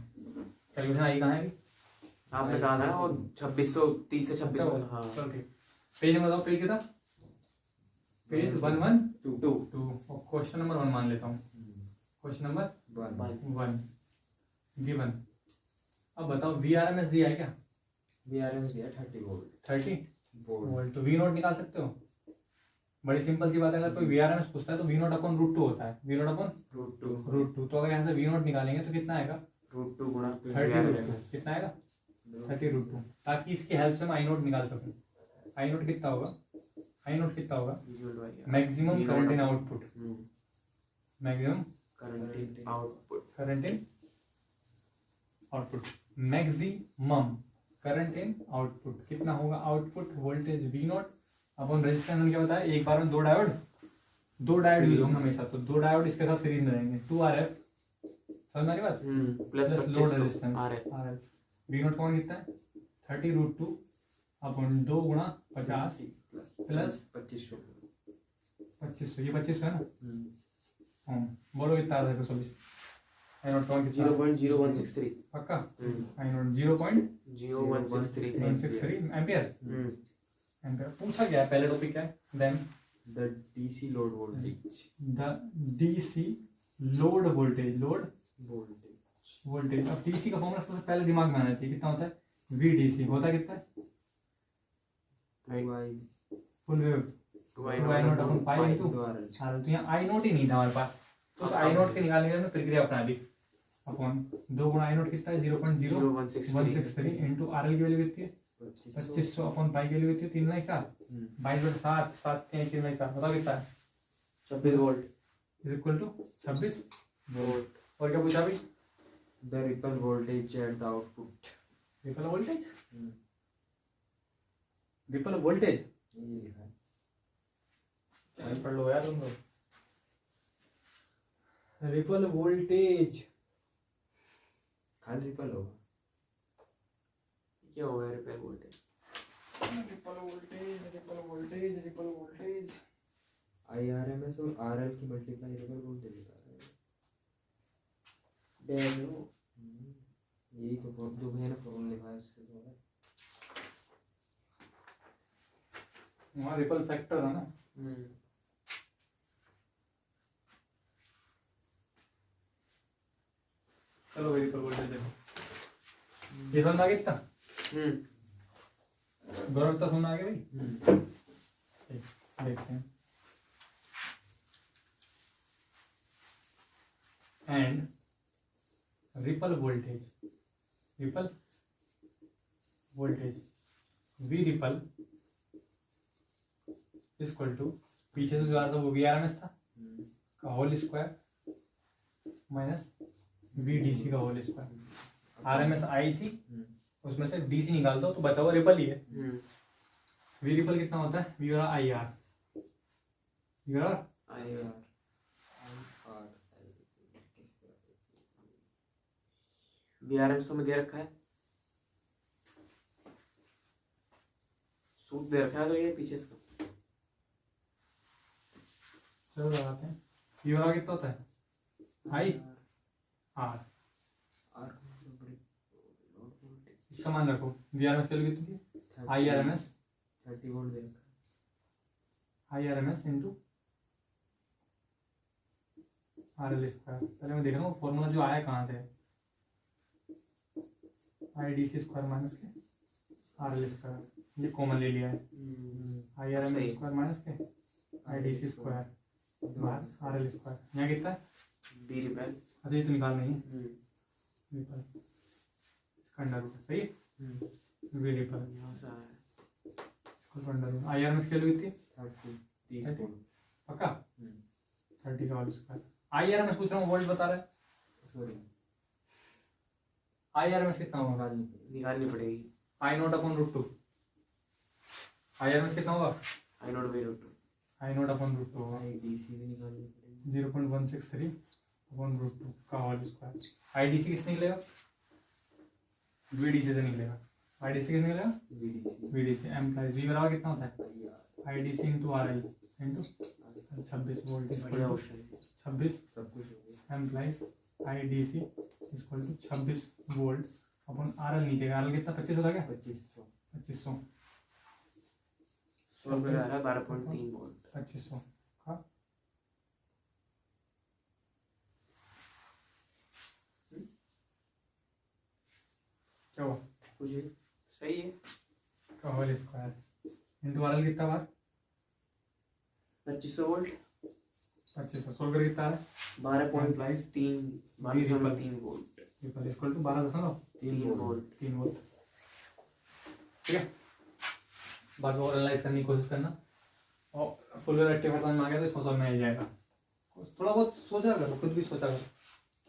कैलकुलेशन आई कहाँ है अभी? आपने कहा था ना वो 2630 से 2600। हाँ चलो ठीक, पेज नंबर बताओ, पेज कितना, पेज 112 और क्वेश्चन नंबर 1 मान लेता हूँ। Question number 1 given. अब बताओ VRMS दिया है क्या, VRMS दिया 30 वोल्ट 30 वोल्ट वोल्ट। तो V नोट निकाल सकते हो, बड़ी सिंपल सी बात है। अगर कोई VRMS पूछता है तो V नोट अपॉन √2 होता है, V नोट अपॉन √2। तो अगर यहाँ से V नोट निकालेंगे तो कितना आएगा, √2 गुणा 30 √2 कितना आएगा 30 √2, ताकि इसकी हेल्प से हम I नोट निकाल सकें। I नोट कितना होगा, I नोट कितना होगा, maximum current in output, maximum current in output, current in output, maximum current in output कितना होगा, आउटपुट वोल्टेज V नोट अपन रेजिस्टेंस क्या बताया, एक बार में दो डायोड यूज होंगे हमेशा, तो दो डायोड इसके साथ सीरीज में रहेंगे, 2RF, समझ मेरी बात, plus load resistance RF। RF। V note कौन कितना है 30 √2 अपन 2 गुणा 50 प्लस 2500 2500, ये 2500 है ना। बोलो कितना आ रहा है सोल्यूशन, I नोट कौन कितना 0.0163 पक्का, I नोट 0.0163 0.0163 एम्पियर। एम्पियर पूछा गया है, पहले टॉपिक क्या है, then the DC load voltage the DC load voltage, load voltage. अब DC का फॉर्मूला सबसे पहले दिमाग में आना चाहिए, कितना होता है VDC, होता कितना है फुल वेव 2I नोट अपन पाई इंटू RL। तो यहाँ I नोट ही नहीं था हमारे पास, तो उस I नोट के निकालने के लिए प्रक्रिया अपना दी अपन 2 गुणा I नोट कितना है 0.0163 इंटू RL की वैल्यू कितनी है 2500 अपन पाई की वैल्यू कितनी है 3 लाख 7 22/7 7 3 लाख 7, बताओ कितना है 26 volt is equal to 26 volt. और क्या पूछा अभी, the ripple voltage at the output ripple voltage, ripple voltage ये लिखा है क्या पढ़ लो यार तुम लोग, रिपल वोल्टेज खाली रिपल होगा क्या होगा repair voltage, ripple voltage ripple voltage ripple voltage IRMS और RL की मल्टीप्लाई रिपल वोल्टेज बता रहा है यही तो जो मैंने फॉर्मूला लिखा है उससे जो है वहाँ रिपल फैक्टर है ना। चलो भाई रिपल वोल्टेज देखो, ये समझ आ गया इतना, गौरव इतना समझ आ गया भाई। देखते हैं, and ripple voltage V ripple equal to, पीछे से जो आ रहा था वो VRMS था का होल स्क्वायर माइनस VDC का होल स्क्वायर। RMS आई थी, उसमें से DC निकाल दो तो बचा हुआ रिपल ही है। V रिपल कितना होता है, V और IR, V और VRMS तो में दे रखा है, सूट दे रखा है, तो ये पीछे इसका चलो लगाते हैं। V और कितना होता है I R, इसका मान रखो VRMS की वैल्यू कितनी थी, IRMS 30 वोल्ट दे रखा है IRMS into R L square. पहले मैं देख रहा हूँ फॉर्मूला जो आया कहाँ से, I D C square minus के आर एल स्क्वायर, ये कॉमन ले लिया है, आई आर एम सही। स्क्वायर माइनस के आई डी सी स्क्वायर बाहर आर एल स्क्वायर। यहाँ कितना है, बी रिपेल। अच्छा ये तो निकालना ही है, रिपल इसका अंडर रूट सही है, वी रिपल यहाँ से आया है। इसको under root. I R M इसकी वैल्यू कितनी, 30 30 कोण। पक्का हम्म। 30 का whole square. I R M S पूछ रहा हूँ, वोल्ट बता रहा है, sorry, I R M S कितना होगा, निकालनी पड़ेगी। I note upon root 2, I R M S कितना होगा, I naught by root 2। I note upon root 2 होगा आईडीसी भी निकालनी पड़ेगी। 0.163 अपॉन रूट 2 का whole square. I D C किससे निकलेगा, वी डी सी से निकलेगा, आई डी सी किससे निकलेगा, VDC V D C. M plus V बराबर कितना होता है, IR I D C into R I into 26 volt बढ़िया क्वेश्चन है। 26 सब कुछ हो गया। Implies I D C equal to 26 volt upon R L नीचे आर एल कितना 25 होता क्या, 2500 2500 100 पे आ रहा है 12.3 वोल्ट। 2500 का क्या हुआ, कुछ भी सही है। का whole square into R L कितना बार 2500 वोल्ट 2500 सोल्व कर कितना है 12.3 12.3 volt. Equal to 12.3 volt. Volt. ठीक है, बाकी और एनालाइज करने की कोशिश करना, और फुल रेक्टिफायर समझ में आ गया तो समझ में आ जाएगा। थोड़ा बहुत सोचा करो, खुद भी सोचा करो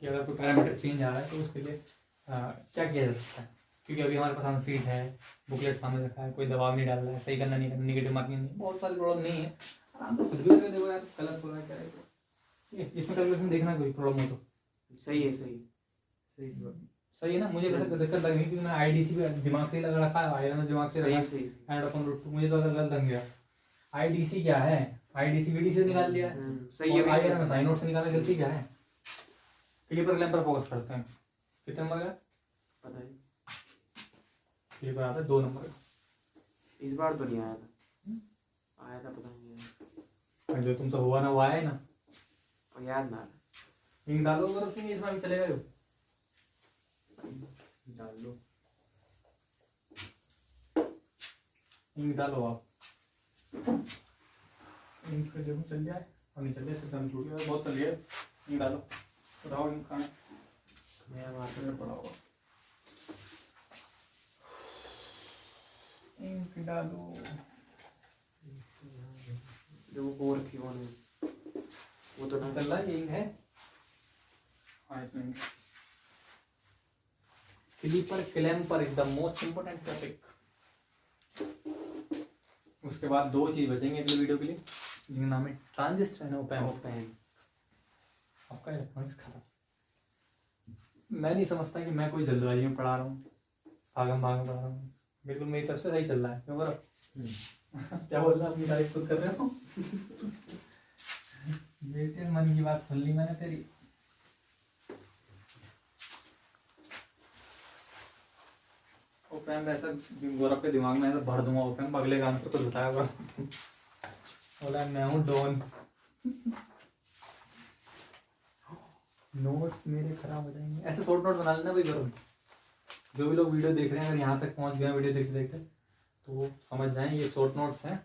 कि अगर कोई पैरामीटर चेंज आ रहा है तो उसके लिए क्या किया जा सकता है, क्योंकि अभी हमारे पास आंसर है, बुकलेट सामने रखा है, कोई दबाव नहीं डाल रहा है, सही करना नहीं करना, निगेटिव मार्किंग नहीं, बहुत सारी प्रॉब्लम नहीं है, आराम से खुद भी करके देखो यार, गलत हो रहा है क्या है, ठीक है। इसमें कैलकुलेशन देखना कोई प्रॉब्लम हो तो सही है। सही सही सही है ना, मुझे वैसे दिक्कत लगी क्योंकि मैं आईडीसी पे दिमाग से ही लगा रखा है, आईआर में दिमाग से रखा सही है, सही एंड अपन रूट मुझे तो गलत लग गया। आईडीसी क्या है, आईडीसी वीडी से निकाल लिया, सही है और भैया। आईआर में साइन नोट से निकाला, गलती क्या है। क्लिपर क्लैंप पर फोकस करते हैं, कितने नंबर का पता है क्लिपर आता है 2 नंबर का, इस बार तो नहीं आया था, आया था पता नहीं आया। और जो तुमसे हुआ ना वो आया है ना, और याद ना आ रहा। इंक डालो अगर उसमें इसमें भी चलेगा जो डाल लो। इंक डालो आप, इंक पे देखो चल जाए और नहीं चल जाए सिस्टम छूट गया, बहुत चल गया, इंक डालो, उठाओ इंक कहाँ है, नया मार्केट इधर पड़ा होगा, इंक डालो, जो वो रखी वो नहीं, वो तो ना चल रहा है, ये इंक है, हाँ इसमें ink. Clipper clamper is the most important topic. उसके बाद 2 चीज बचेंगे अगले वीडियो के लिए, जिनका नाम है transistor and op amp. Pen. आपका इलेक्ट्रॉनिक्स खत्म। मैं नहीं समझता कि मैं कोई जल्दबाजी में पढ़ा रहा हूँ, भागम भागम पढ़ा रहा हूँ, बिल्कुल मेरी सबसे सही चल रहा है, क्यों करो क्या बोल रहा, अपनी तारीफ खुद कर रहे हो बेटे मन की बात सुन ली मैंने तेरी। ओपैम्प ऐसा गौरव के दिमाग में ऐसा भर दूंगा ओपैम्प, अगले गाने पे कुछ बताया हुआ बोला मैं हूँ डॉन नोट्स मेरे खराब हो जाएंगे। ऐसे शॉर्ट नोट बना लेना भाई गौरव, जो भी लोग वीडियो देख रहे हैं अगर यहाँ तक पहुँच गए वीडियो देखते देखते तो समझ जाएं ये शॉर्ट नोट्स हैं,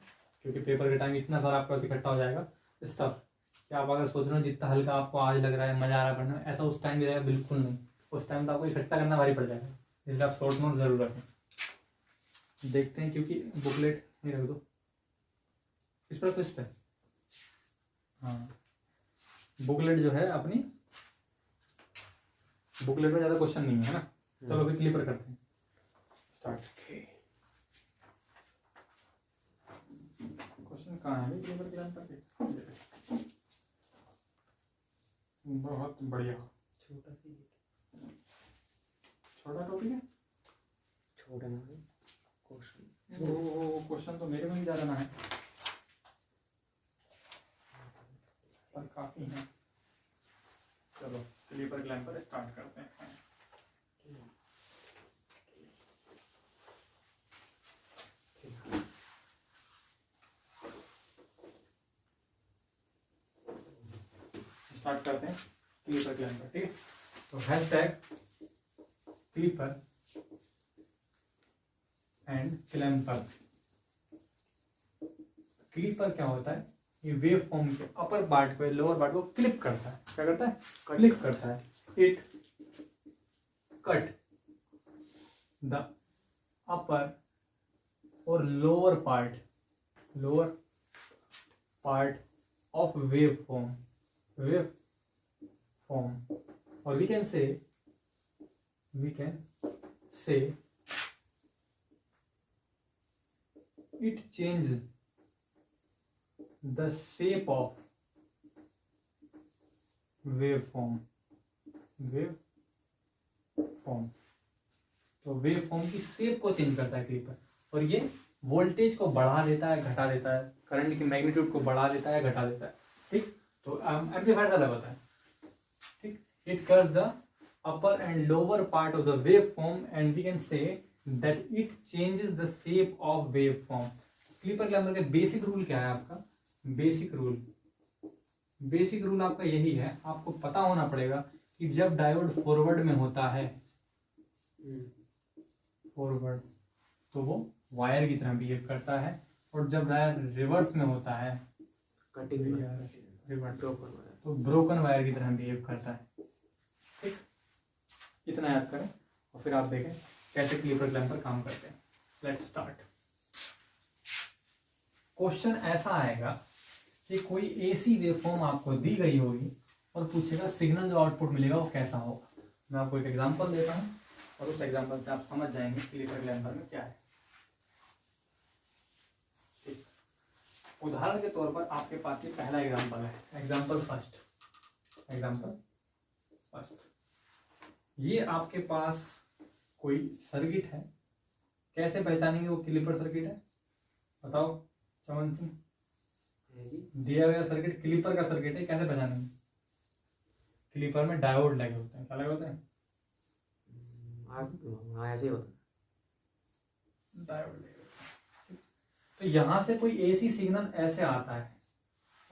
क्योंकि पेपर के टाइम इतना सारा आपका इकट्ठा हो जाएगा स्टफ कि आप अगर सोच रहे हो जितना हल्का आपको आज लग रहा है मजा आ रहा है पढ़ने में, ऐसा उस टाइम भी रहेगा बिल्कुल नहीं, उस टाइम तो आपको इकट्ठा करना भारी पड़ जाएगा, इसलिए आप शॉर्ट नोट जरूर रखें। देखते हैं क्योंकि बुकलेट नहीं रख दो इस पर, तो इस पर हाँ बुकलेट जो है अपनी, बुकलेट में ज़्यादा क्वेश्चन नहीं है ना। चलो फिर क्लिपर करते हैं, स्टार्ट। क्वेश्चन कहाँ है क्लिपर क्लैंपर के, बहुत बढ़िया छोटा सी छोटा टॉपिक है, छोटा ना क्वेश्चन। वो क्वेश्चन तो मेरे में भी ज़्यादा ना है पर काफ़ी है। चलो क्लिपर क्लैंपर स्टार्ट करते हैं। स्टार्ट करते हैं। क्लीपर क्लैम्पर, ठीक है। तो hashtag clipper and clamper. Clipper क्या होता है, ये वेव फॉर्म के अपर पार्ट को लोअर पार्ट को क्लिप करता है। क्या करता है? क्लिप करता है। इट कट द अपर और lower part of wave form, और we can say it changes the shape of waveform। तो वेवफॉर्म की शेप को चेंज करता है क्लीपर, और ये वोल्टेज को बढ़ा देता है, घटा देता है, करंट की मैग्नीट्यूड को बढ़ा देता है, घटा देता है, ठीक। तो एम्पलीफायर अलग होता है, ठीक। It curves the upper and lower part of the waveform and we can say that it changes the shape of waveform। Clipper clamper का बेसिक रूल क्या है आपका? बेसिक रूल आपका यही है, आपको पता होना पड़ेगा कि जब डायोड फॉरवर्ड में होता है, फॉरवर्ड, तो वो वायर की तरह बिहेव करता है, और जब वायर रिवर्स में होता है, कटिंग रिवर्स, तो ब्रोकन वायर की तरह बिहेव करता है, ठीक। इतना याद करें और फिर आप देखें कैसे क्लीपर क्लैम्पर काम करते हैं। Let's start. क्वेश्चन ऐसा आएगा कि कोई एसी वेवफॉर्म आपको दी गई होगी और पूछेगा सिग्नल जो आउटपुट मिलेगा वो कैसा होगा। मैं आपको एक एग्जांपल देता हूं और उस एग्जांपल से आप समझ जाएंगे क्लीपर क्लैम्पर में क्या है, ठीक। उदाहरण के तौर पर आपके पास ये पहला एग्जांपल है, एग्जांपल फर्स्ट। ये आपके पास कोई सर्किट है, कैसे पहचानेंगे वो क्लीपर सर्किट है? बताओ चमन सिंह। दिया गया सर्किट क्लीपर का सर्किट है, कैसे पहचानेंगे? क्लीपर में डायोड लगे होते हैं, क्या लगे होते हैं? ऐसे ही होता है, डायोड लगे होते हैं। तो यहां से कोई एसी सिग्नल ऐसे आता है,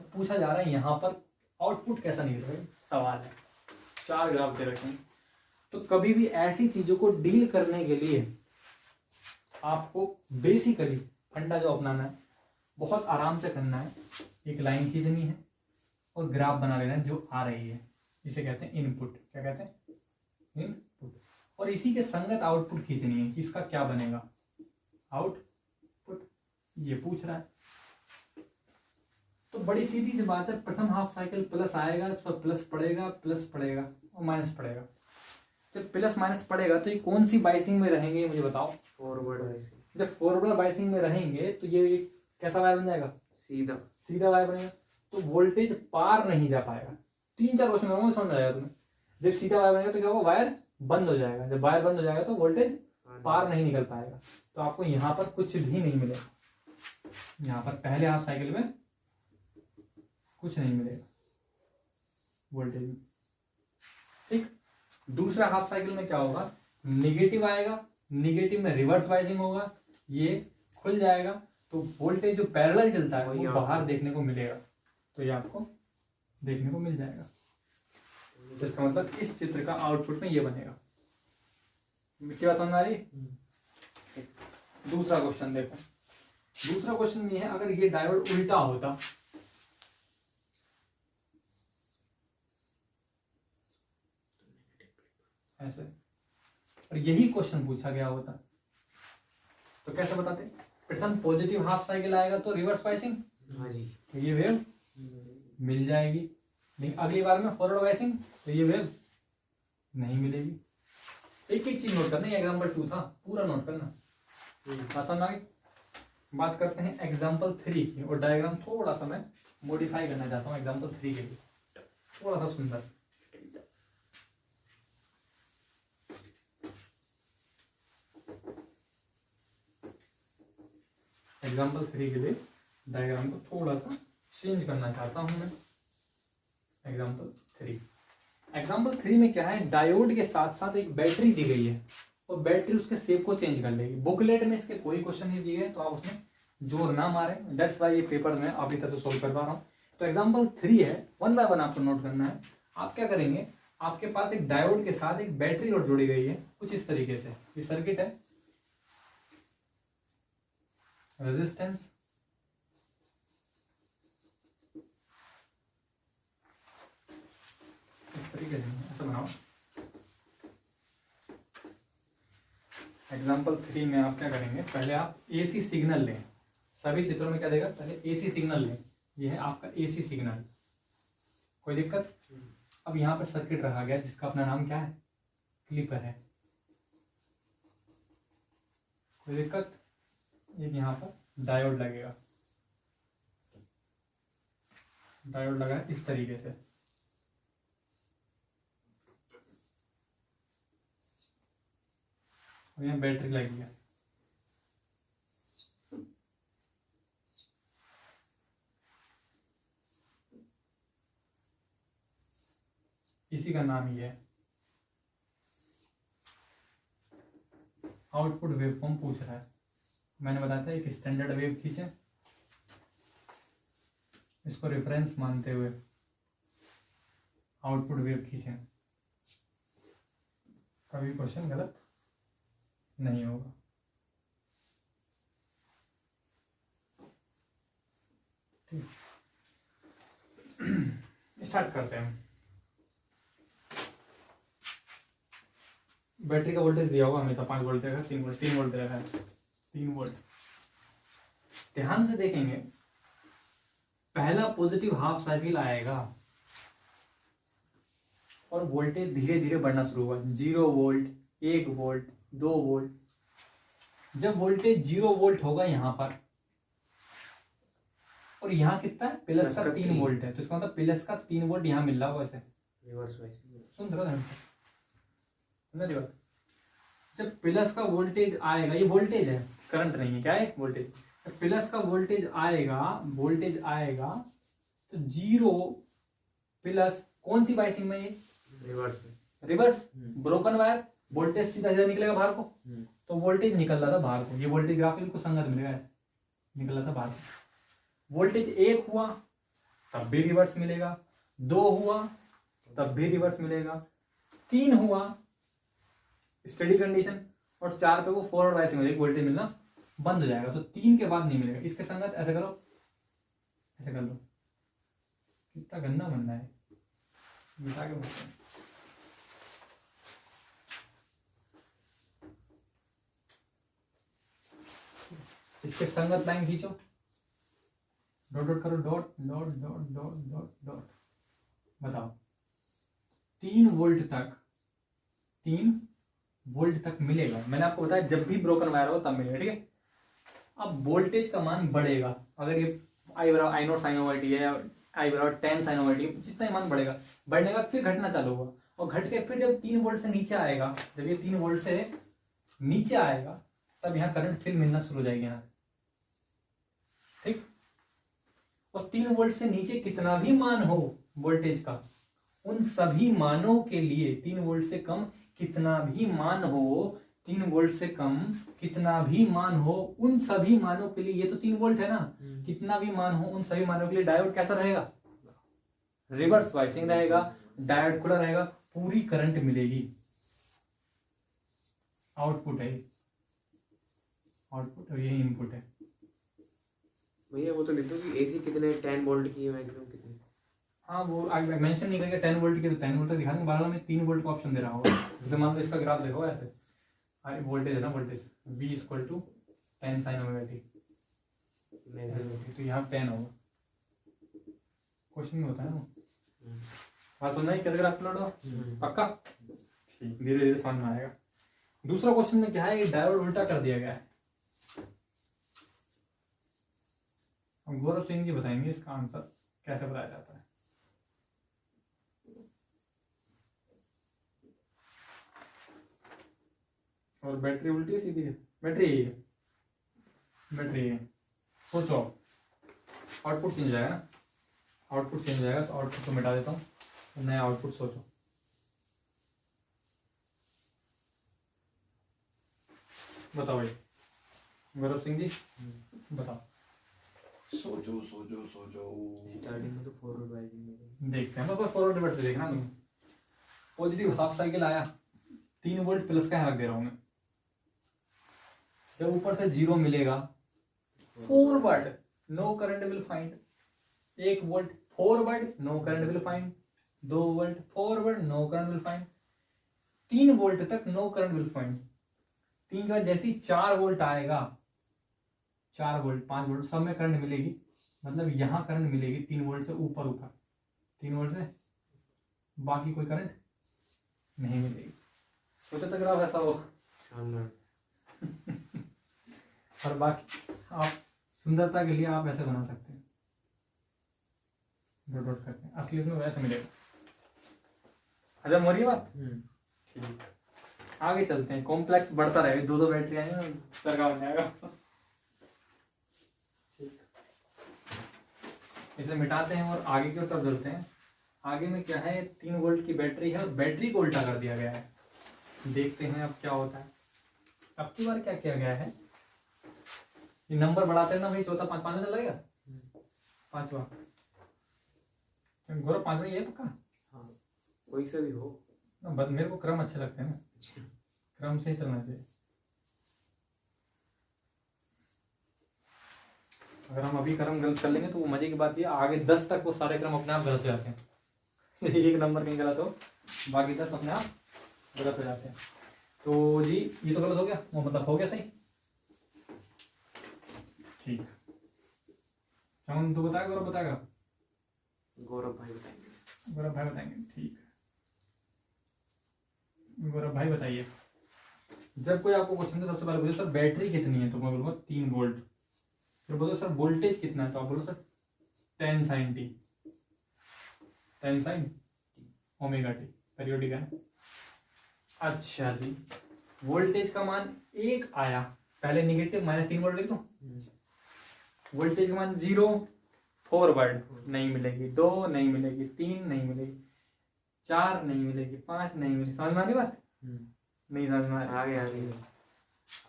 तो पूछा जा रहा है यहाँ पर आउटपुट कैसा निकलेगा, सवाल है। 4 ग्राफ दे रखे हैं। तो कभी भी ऐसी चीजों को डील करने के लिए आपको बेसिकली फंडा जो अपनाना है, बहुत आराम से करना है। एक लाइन खींचनी है और ग्राफ बना लेना है जो आ रही है, इसे कहते हैं इनपुट। क्या कहते हैं? इनपुट। और इसी के संगत आउटपुट खींचनी है कि इसका क्या बनेगा, आउटपुट। ये पूछ रहा है, तो बड़ी सीधी सी बात है, प्रथम हाफ साइकिल प्लस आएगा, इस पर प्लस पड़ेगा और माइनस पड़ेगा। जब प्लस माइनस पड़ेगा तो ये कौन सी बाइसिंग में रहेंगे मुझे बताओ? Forward biasing. जब फॉरवर्ड बाइसिंग में रहेंगे तो ये कैसा वायर बन जाएगा? सीधा वायर बनेगा, तो वोल्टेज पार नहीं जा पाएगा। 3-4 क्वेश्चन करूंगा, समझ आएगा तुम्हें। जब सीधा वायर बनेगा तो क्या होगा? वायर बंद हो जाएगा। जब वायर बंद हो जाएगा तो वोल्टेज पार नहीं निकल पाएगा, तो आपको यहाँ पर कुछ भी नहीं मिलेगा। यहाँ पर पहले हाफ साइकिल में कुछ नहीं मिलेगा वोल्टेज में, ठीक। दूसरा हाफ साइकिल में क्या होगा? निगेटिव आएगा, निगेटिव में रिवर्स बाइसिंग होगा, ये खुल जाएगा, तो वोल्टेज जो पैरेलल चलता है वो बाहर देखने को मिलेगा, तो ये आपको देखने को मिल जाएगा। तो इसका मतलब इस चित्र का आउटपुट में ये बनेगा। क्या बात समझ आ रही? दूसरा क्वेश्चन देखो। दूसरा क्वेश्चन ये है, अगर ये डायोड उल्टा होता, ऐसे, और यही क्वेश्चन पूछा गया होता, तो कैसे बताते? प्रथम पॉजिटिव हाफ साइकिल आएगा तो रिवर्स बाइसिंग, हाँ जी, तो ये वेव मिल जाएगी। लेकिन अगली बार में फॉरवर्ड बाइसिंग, तो ये वेव नहीं मिलेगी। एक एक चीज नोट करना, ये एग्जांपल 2 था, पूरा नोट करना। आसान आगे बात करते हैं एग्जांपल 3 की, और डायग्राम थोड़ा सा मैं मॉडिफाई करना चाहता हूँ एग्जांपल 3 के लिए, थोड़ा सा सुंदर। एग्जाम्पल 3 के लिए डायग्राम को थोड़ा सा चेंज करना चाहता हूं मैं। एग्जाम्पल 3 में क्या है? डायोड के साथ साथ एक बैटरी दी गई है और बैटरी उसके शेप को चेंज कर लेगी। बुकलेट में इसके कोई क्वेश्चन नहीं दिए गए, तो आप उसमें जोर ना मारे, दैट्स वाई ये पेपर में अभी तक तो सोल्व करवा रहा हूँ। तो एग्जाम्पल 3 है, 1 बाय 1 आपको नोट करना है। आप क्या करेंगे, आपके पास एक डायोड के साथ एक बैटरी और जोड़ी गई है कुछ इस तरीके से। ये सर्किट है, रेजिस्टेंस, इस तरीके से ऐसा बनाओ। एग्जाम्पल 3 में आप क्या करेंगे, पहले आप एसी सिग्नल लें। सभी चित्रों में क्या देगा, पहले एसी सिग्नल लें। ये है आपका एसी सिग्नल, कोई दिक्कत। अब यहाँ पर सर्किट रखा गया जिसका अपना नाम क्या है, क्लिपर है, कोई दिक्कत। एक यहाँ पर डायोड लगेगा, डायोड लगा है इस तरीके से। और यहाँ बैटरी लगी है, इसी का नाम ये है। आउटपुट वेवफॉर्म पूछ रहा है, मैंने बताया था एक स्टैंडर्ड वेव खींचे, इसको रेफरेंस मानते हुए आउटपुट वेव खींचे, कभी क्वेश्चन गलत नहीं होगा। ठीक, स्टार्ट करते हैं। बैटरी का वोल्टेज दिया होगा हमेशा 5 वोल्ट का, 3 वोल्ट, 3 वोल्ट है, 3 वोल्ट। ध्यान से देखेंगे, पहला पॉजिटिव हाफ साइकिल आएगा और वोल्टेज धीरे धीरे बढ़ना शुरू हुआ, 0 वोल्ट, 1 वोल्ट, 2 वोल्ट। जब वोल्टेज 0 वोल्ट होगा यहाँ पर, और यहाँ कितना है, प्लस का 3 वोल्ट है, तो इसका मतलब प्लस का 3 वोल्ट यहाँ मिल रहा होगा ऐसे। सुन रहे हो, जब प्लस का वोल्टेज आएगा, ये वोल्टेज है, करंट नहीं है, क्या है, वोल्टेज। प्लस का वोल्टेज आएगा, तो 0 प्लस कौन सी बाइसिंग में, ये रिवर्स ब्रोकन वायर, वोल्टेज सीधा सीधा निकलेगा बाहर को, तो वोल्टेज निकल रहा था बाहर को, ये वोल्टेज ग्राफ बिल्कुल संगत मिलेगा, ऐसे निकल रहा था बाहर को। वोल्टेज 1 हुआ तब भी रिवर्स मिलेगा, 2 हुआ तब भी रिवर्स मिलेगा, 3 हुआ स्टडी कंडीशन, और 4 पे वो फॉरवर्ड बाइसिंग मिलेगी, वोल्टेज मिलना बंद हो जाएगा, तो 3 के बाद नहीं मिलेगा। इसके संगत ऐसे करो, ऐसे कर लो, कितना गंदा बनना है, मिटा के बोलते हैं। इसके संगत लाइन खींचो, डॉट डॉट करो, dot dot dot dot dot dot, बताओ 3 वोल्ट तक मिलेगा। मैंने आपको बताया जब भी ब्रोकन वायर हो तब मिलेगा, ठीक है। अब वोल्टेज का मान बढ़ेगा, अगर ये आई बराबर आई नॉट साइन ओवर टी है, आई बराबर 10 साइन ओवर टी, जितना ही मान बढ़ेगा, बढ़ने का फिर घटना चालू होगा, और घट के फिर जब 3 वोल्ट से नीचे आएगा, जब ये 3 वोल्ट से नीचे आएगा, तब यहाँ करंट फिर मिलना शुरू हो जाएगी यहाँ, ठीक। और 3 वोल्ट से नीचे कितना भी मान हो वोल्टेज का, उन सभी मानों के लिए 3 वोल्ट से कम कितना भी मान हो, 3 वोल्ट से कम कितना भी मान हो, उन सभी मानों के लिए, ये तो 3 वोल्ट है ना, कितना भी मान हो उन सभी मानों के लिए डायोड कैसा रहेगा, रिवर्स बाइसिंग रहेगा, डायोड खुला रहेगा, पूरी करंट मिलेगी। आउटपुट है, आउटपुट, और ये इनपुट है। भैया वो तो लिख दो कि एसी कितने 10 वोल्ट की है, मैक्सिमम कितने। हाँ, वो मेंशन नहीं करेंगे 10 वोल्ट की, तो 10 वोल्ट तक दिखा देंगे, 12 में 3 वोल्ट का ऑप्शन दे रहा होगा। जैसे मान लो इसका ग्राफ देखो ऐसे, वोल्टेज है ना, voltage V = 10 sin omega t, तो यहाँ 10 होगा, क्वेश्चन में होता है वो। बात सुनना है, कैसे ग्राफ प्लॉट हो, पक्का, ठीक, धीरे धीरे समझ में आएगा। दूसरा क्वेश्चन में क्या है, डायोड उल्टा कर दिया गया है। गौरव सिंह जी बताएंगे इसका आंसर कैसे बताया जाता है। और बैटरी उल्टी है सीधी है, बैटरी सोचो, आउटपुट चेंज हो जाएगा ना, आउटपुट चेंज हो जाएगा, तो आउटपुट को मिटा देता हूँ, नया आउटपुट सोचो। बताओ भाई, गौरव सिंह जी बताओ। सोचो सोचो सोचो। स्टार्टिंग में तो फॉरवर्ड वाइजिंग में देखते हैं, मैं फॉरवर्ड रिवर्स से देखना तुम। पॉजिटिव हाफ साइकिल आया, 3 वोल्ट प्लस का यहाँ रख दे रहा हूँ मैं। जब ऊपर से 0 मिलेगा, forward no current will find. 1 volt forward no current will find. 2 volt forward no current will find. 3 volt तक नो करंट विल फाइंड। 3 के बाद जैसे ही 4 वोल्ट आएगा, 4 वोल्ट 5 वोल्ट सब में करंट मिलेगी, मतलब यहाँ करंट मिलेगी 3 वोल्ट से ऊपर ऊपर, 3 वोल्ट से बाकी कोई करंट नहीं मिलेगी। सोचा तक रहा वैसा हो। शानदार। और बाकी आप सुंदरता के लिए आप ऐसे बना सकते हैं, डॉट डॉट करके, असलियत में वैसे मिलेगा। हजम हो रही है बात? ठीक, आगे चलते हैं। कॉम्प्लेक्स बढ़ता रहेगा, 2-2 बैटरी आएंगे, सरका बन जाएगा। ठीक, इसे मिटाते हैं और आगे की तरफ चलते हैं। आगे में क्या है, 3 वोल्ट की बैटरी है और बैटरी को उल्टा कर दिया गया है। देखते हैं अब क्या होता है। अब की बार क्या किया गया है, ये नंबर बढ़ाते हैं ना भाई, चौथा 5 में चल लगेगा, 5वां गौरव, 5वां ये पक्का। हाँ, कोई सा भी हो ना, बस मेरे को क्रम अच्छे लगते हैं ना, क्रम से ही चलना चाहिए। अगर हम अभी क्रम गलत कर लेंगे तो वो मजे की बात ये, आगे 10 तक वो सारे क्रम अपने आप गलत हो जाते हैं। एक नंबर कहीं गलत हो, बाकी 10 अपने आप गलत हो जाते हैं। तो जी ये तो गलत हो गया, वो मतलब हो गया सही। ठीक, चमन तो बताएगा, गौरव बताएगा? गौरव भाई बताएंगे। गौरव भाई बताएंगे, ठीक। गौरव भाई बताइए, जब कोई आपको क्वेश्चन तो सबसे पहले पूछे सर बैटरी कितनी है, तो मैं बोलूँगा 3 वोल्ट। फिर बोलो सर वोल्टेज कितना है, तो आप बोलो sir 10 sin t, 10 sin omega T, periodic है। अच्छा जी, वोल्टेज का मान 1 आया, पहले निगेटिव -3 वोल्ट लिख दूं। वोल्टेज का मान 0, फॉरवर्ड नहीं मिलेगी, 2 नहीं मिलेगी, 3 नहीं मिलेगी, 4 नहीं मिलेगी, 5 नहीं मिलेगी। समझ में आ रही बात? नहीं समझ में आ आगे रही?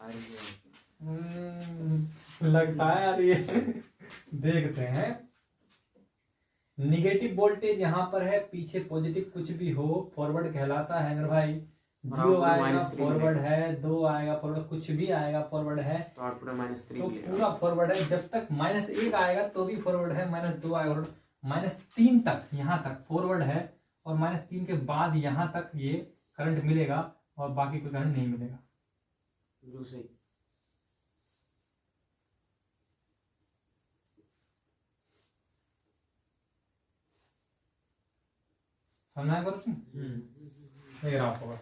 आगे लगता है आ रही है। देखते हैं, निगेटिव वोल्टेज यहाँ पर है, पीछे पॉजिटिव कुछ भी हो फॉरवर्ड कहलाता है मेरे भाई। 0 आएगा फॉरवर्ड है, 2 आएगा फॉरवर्ड, कुछ भी आएगा फॉरवर्ड है, तो आउटपुट -3 तो मिलेगा। पूरा फॉरवर्ड है। जब तक -1 आएगा तो भी फॉरवर्ड है, -2 आएगा फॉरवर्ड, -3 तक यहाँ तक फॉरवर्ड है, और -3 के बाद यहाँ तक ये करंट मिलेगा और बाकी कोई करंट नहीं मिलेगा। दूसरी समझ आया गौरव सिंह? ये रहा होगा,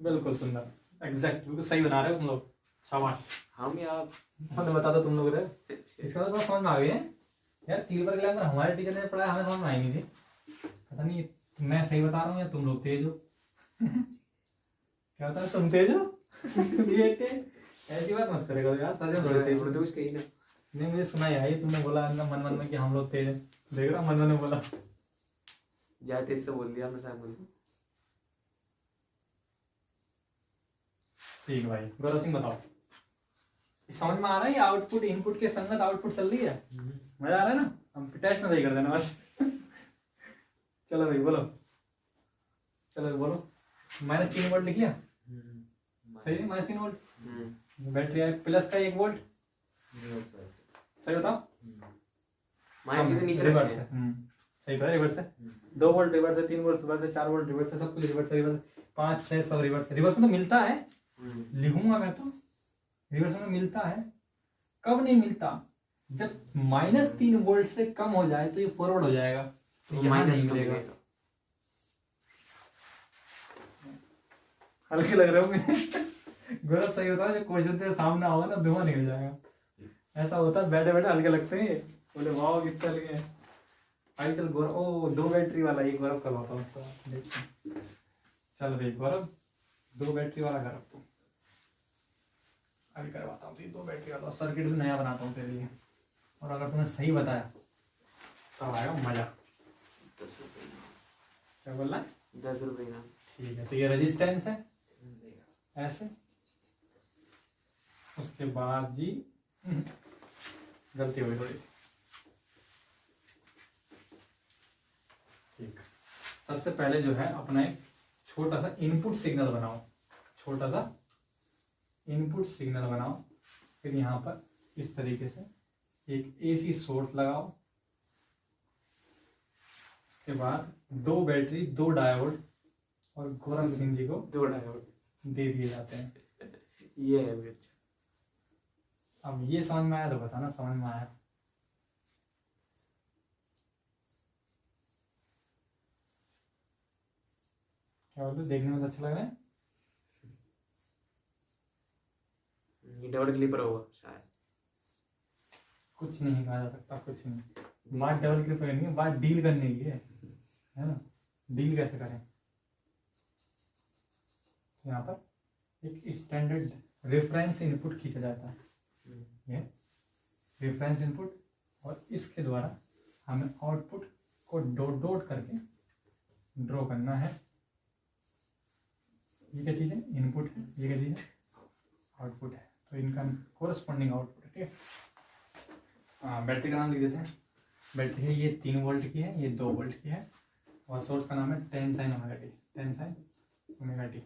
बिल्कुल सुंदर, एग्जैक्ट, बिल्कुल सही बना रहे हो तुम लोग, शाबाश। हम या तो बता दो तुम लोग रे, इसका मतलब समझ में आ गई है यार। क्लीवर ग्लैमर हमारे टीचर ने पढ़ाया, हमें समझ में आई नहीं थी। पता नहीं मैं सही बता रहा हूँ या तुम लोग तेज हो। क्या बता, तुम तेज हो? ये ऐसी बात मत करेगा यार, सच में थोड़े तेज हो। उर्दू कुछ कही ना। नहीं, मुझे सुना ही आई, तुमने बोला ना मन मन में कि हम लोग तेज हैं। देख रहा मन मन में बोला, ज्यादा तेज से बोल दिया मैं शायद बोल। ठीक भाई। गौरव सिंह बताओ, समझ में आ रहा है? आउटपुट इनपुट के संगत आउटपुट चल रही है, मजा आ रहा है ना? हम टेस्ट में सही कर देना बस। चलो भाई बोलो, चलो भाई बोलो। -3 वोल्ट लिख लिया, सही है? -3 वोल्ट बैटरी है, प्लस का 1 वोल्ट, सही बताओ? माइनस से नीचे रिवर्स रखते है, हैं। सही तो है, रिवर्स है। 2 वोल्ट रिवर्स है, 3 वोल्ट रिवर्स है, 4 वोल्ट रिवर्स है, सब कुछ रिवर्स है, रिवर्स 5 6 सब रिवर्स है। रिवर्स में तो मिलता है, लिखूंगा मैं तो, रिवर्स में मिलता है। कब नहीं मिलता? जब -3 वोल्ट से कम हो जाए तो ये फॉरवर्ड हो जाएगा, तो यहाँ माइनस नहीं का मिलेगा। मिलेगा। हल्के लग रहे होंगे। गौरव सही होता है, जब क्वेश्चन तेरे सामने होगा ना धुआं निकल जाएगा। ऐसा होता है, बैठे बैठे हल्के लगते हैं, बोले वाह कितना हल्के हैं। आई चल गौरव, ओ 2 बैटरी वाला ये गौरव करवाता हूँ उससे, देखते हैं। चल भाई गौरव, 2 बैटरी वाला कर तू, अभी करवाता हूँ। 2 बैटरी वाला सर्किट भी नया बनाता हूँ तेरे लिए, और अगर तूने सही बताया तब आएगा मजा। 10 रुपए क्या बोल रहा है? 10 रुपए का। ठीक है, तो ये रेजिस्टेंस है ऐसे, उसके बाद जी गलती हो गई थोड़ी, ठीक, सबसे पहले जो है अपना एक छोटा सा इनपुट सिग्नल बनाओ, छोटा सा इनपुट सिग्नल बनाओ। फिर यहाँ पर इस तरीके से एक एसी सोर्स लगाओ। उसके बाद 2 बैटरी, 2 डायोड और गोरख सिंह जी को 2 डायोड दे दिए जाते हैं। ये है मिर्च। अब ये समझ में आया तो बताना, समझ में आया? क्या बोलते, देखने में तो अच्छा लग रहा है। ये डबल क्लिपर होगा शायद। कुछ नहीं कहा जा सकता, कुछ नहीं। बात डबल क्लिप करनी है, बात डील करने की है ना? डील कैसे करें? यहाँ पर एक स्टैंडर्ड रेफरेंस इनपुट खींचा जाता है, ये रेफरेंस इनपुट, और इसके द्वारा हमें आउटपुट को डॉट डॉट करके ड्रॉ करना है। ये क्या चीज़ है? इनपुट है। ये क्या चीज़ है? आउटपुट है। तो इनका कोरस्पॉन्डिंग आउटपुट है। ठीक है, हाँ, बैटरी का नाम लिख देते हैं। बैटरी है ये 3 वोल्ट की है, ये 2 वोल्ट की है, और सोर्स का नाम है 10 sin omega T, 10 sin omega T.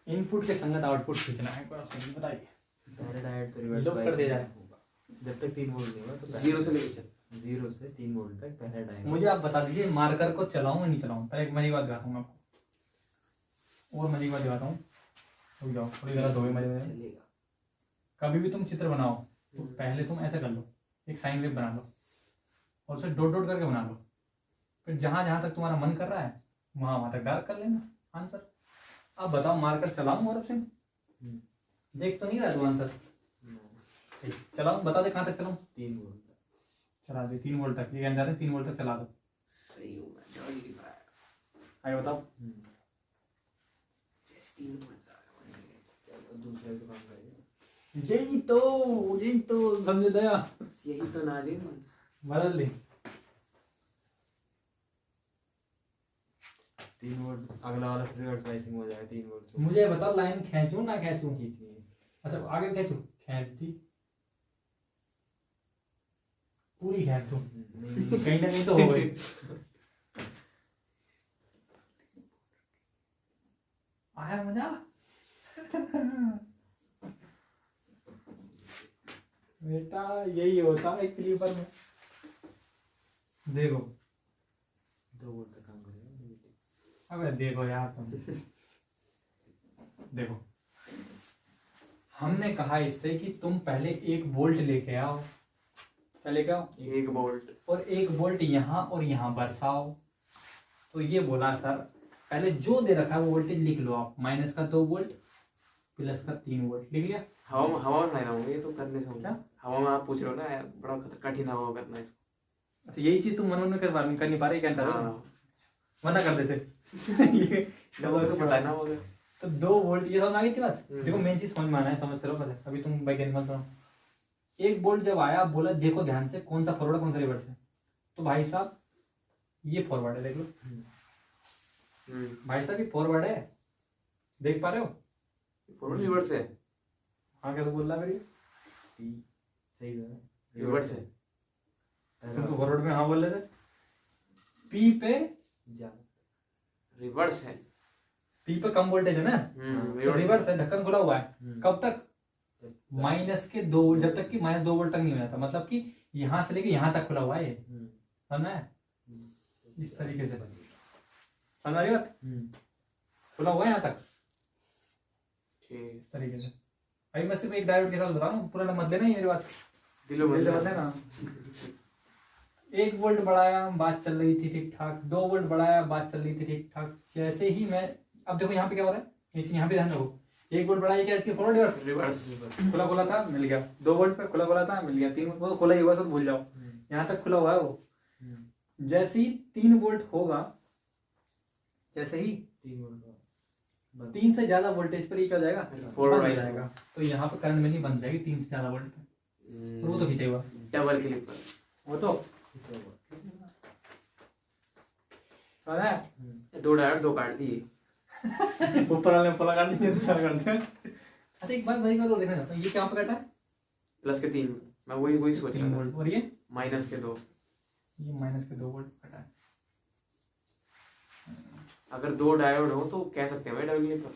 Input के संगत आउटपुट खींचना है, बताइए। पहले डायोड तो रिवर्स लोग कर दिया जाए। होगा जब तक 3 वोल्ट नहीं होगा तो 0 से लेके चल। 0 से 3 वोल्ट तक पहला डायोड। मुझे आप बता दीजिए मार्कर को चलाऊं या नहीं चलाऊं? पहले एक मजे की बात दिखाता हूँ मैं आपको, और मजे की बात दिखाता हूँ। रुक जाओ, थोड़ी गलत हो गई मजे में। चलेगा। कभी भी तुम चित्र बनाओ तो पहले तुम ऐसा कर लो, एक साइन वेव बना लो और उसे डॉट डॉट करके बना लो। फिर जहां जहां तक तुम्हारा मन कर रहा है वहां वहां तक डार्क कर लेना आंसर। अब बताओ मार्कर चलाऊं गौरव सिंह? देख तो नहीं रहा तू आंसर? ठीक, चलाऊं, बता दे कहां तक चलाऊं? 3 वोल्ट तक चला दे 3 वोल्ट तक। ये कहना चाह रहे हैं 3 वोल्ट तक चला दो। सही हो गया, डबल क्लिपर आगे बताओ। जैसे 3 वोल्ट आ गया। चलो दूसरे से काम करेंगे। यही तो समझ दया। यही तो नाजिम। बदल दे। 3 वोल्ट अगला वाला रिवर्स बायसिंग हो जाएगा 3 वोल्ट। मुझे बताओ लाइन खींचूं ना खींचूं? खींचनी है। अच्छा आगे खींचूं? खींच दी, पूरी खींच दूं? नहीं कहीं ना कहीं तो हो गई। आया मजा? बेटा यही होता है क्लीपर में। देखो 2 वोल्ट तक काम करेगा। अबे देखो यार तुम, देखो हमने कहा इससे कि तुम पहले 1 वोल्ट लेके आओ। क्या लेके आओ? 1 वोल्ट। और 1 वोल्ट यहाँ और यहाँ बरसाओ। तो ये बोला सर पहले जो दे रखा है वो वोल्टेज लिख लो आप, माइनस का 2 वोल्ट, प्लस का 3 वोल्ट। लिख लिया? हवा में नहीं रहूंगे, ये तो करने से क्या? होगा। हवा में आप पूछ रहे हो ना, बड़ा कठिन हवा करना है इसको। अच्छा यही चीज तुम मन में कर नहीं पा रहे, क्या चाह रहे हो? हाँ, मना कर देते। ये लोगों को पता है ना मगर। तो 2 वोल्ट, ये समझ आ गई थी बात? हम्म। देखो मेन चीज समझ में आना है, समझते रहो पहले, अभी तुम वैज्ञानिक मत बनो। 1 वोल्ट जब आया, बोला देखो ध्यान से कौन सा फॉरवर्ड कौन सा रिवर्स है। तो भाई साहब ये फॉरवर्ड है, देख लो भाई साहब, ये फॉरवर्ड है, देख पा रहे हो? फॉरवर्ड रिवर्स है। हाँ कैसे बोल रहा है मेरी? सही है। रिवर्स है। तुम तो फॉरवर्ड में हाँ बोल रहे थे। पी पे रिवर्स है। पी पे कम वोल्टेज है ना, तो रिवर्स है, ढक्कन खुला हुआ है। कब तक? माइनस के 2, जब तक कि माइनस 2 वोल्ट तक नहीं हो जाता, मतलब कि यहाँ से लेके यहाँ तक खुला हुआ है ये, समझना है? इस तरीके से समझ रही बात? खुला हुआ है यहाँ तक, ठीक। इस तरीके से। अभी मैं सिर्फ एक डायोड के साथ बता रहा हूँ, पूरा मत लेना ये मेरी बात, दिलो मत ना। 1 वोल्ट बढ़ाया, बात चल रही थी ठीक ठाक। 2 वोल्ट बढ़ाया, बात चल रही थी ठीक ठाक। जैसे ही मैं, अब देखो यहाँ पे क्या हो रहा है, यहाँ पे ध्यान रखो। 1 वोल्ट बढ़ाया, क्या इसकी फॉरवर्ड रिवर्स? रिवर्स। खुला खुला था, मिल गया। 2 वोल्ट पे खुला खुला था, मिल गया। 3 वो खुला ही हुआ, सब भूल जाओ, यहाँ तक खुला हुआ है वो। जैसे ही 3 वोल्ट होगा, जैसे ही 3 से ज्यादा वोल्टेज पर ये क्या हो जाएगा? फॉरवर्ड बंद हो वाइज जाएगा। तो यहाँ पे करंट में नहीं बंद जाएगी 3 से ज्यादा वोल्ट पे। वो तो खींचा हुआ, डबल क्लिपर। वो तो समझ आया? 2 डायोड 2 काट दिए। ऊपर वाले में लगा दीजिए, अच्छा करते हैं। अच्छा एक बात और देखना चाहता हूँ, ये क्या पे कटा है? प्लस के 3। मैं वही सोच 3 रहा था। वोल्ट, और ये माइनस के 2। ये माइनस के 2 वोल्ट कटा है। अगर 2 डायोड हो तो कह सकते हैं भाई डबल क्लिपर।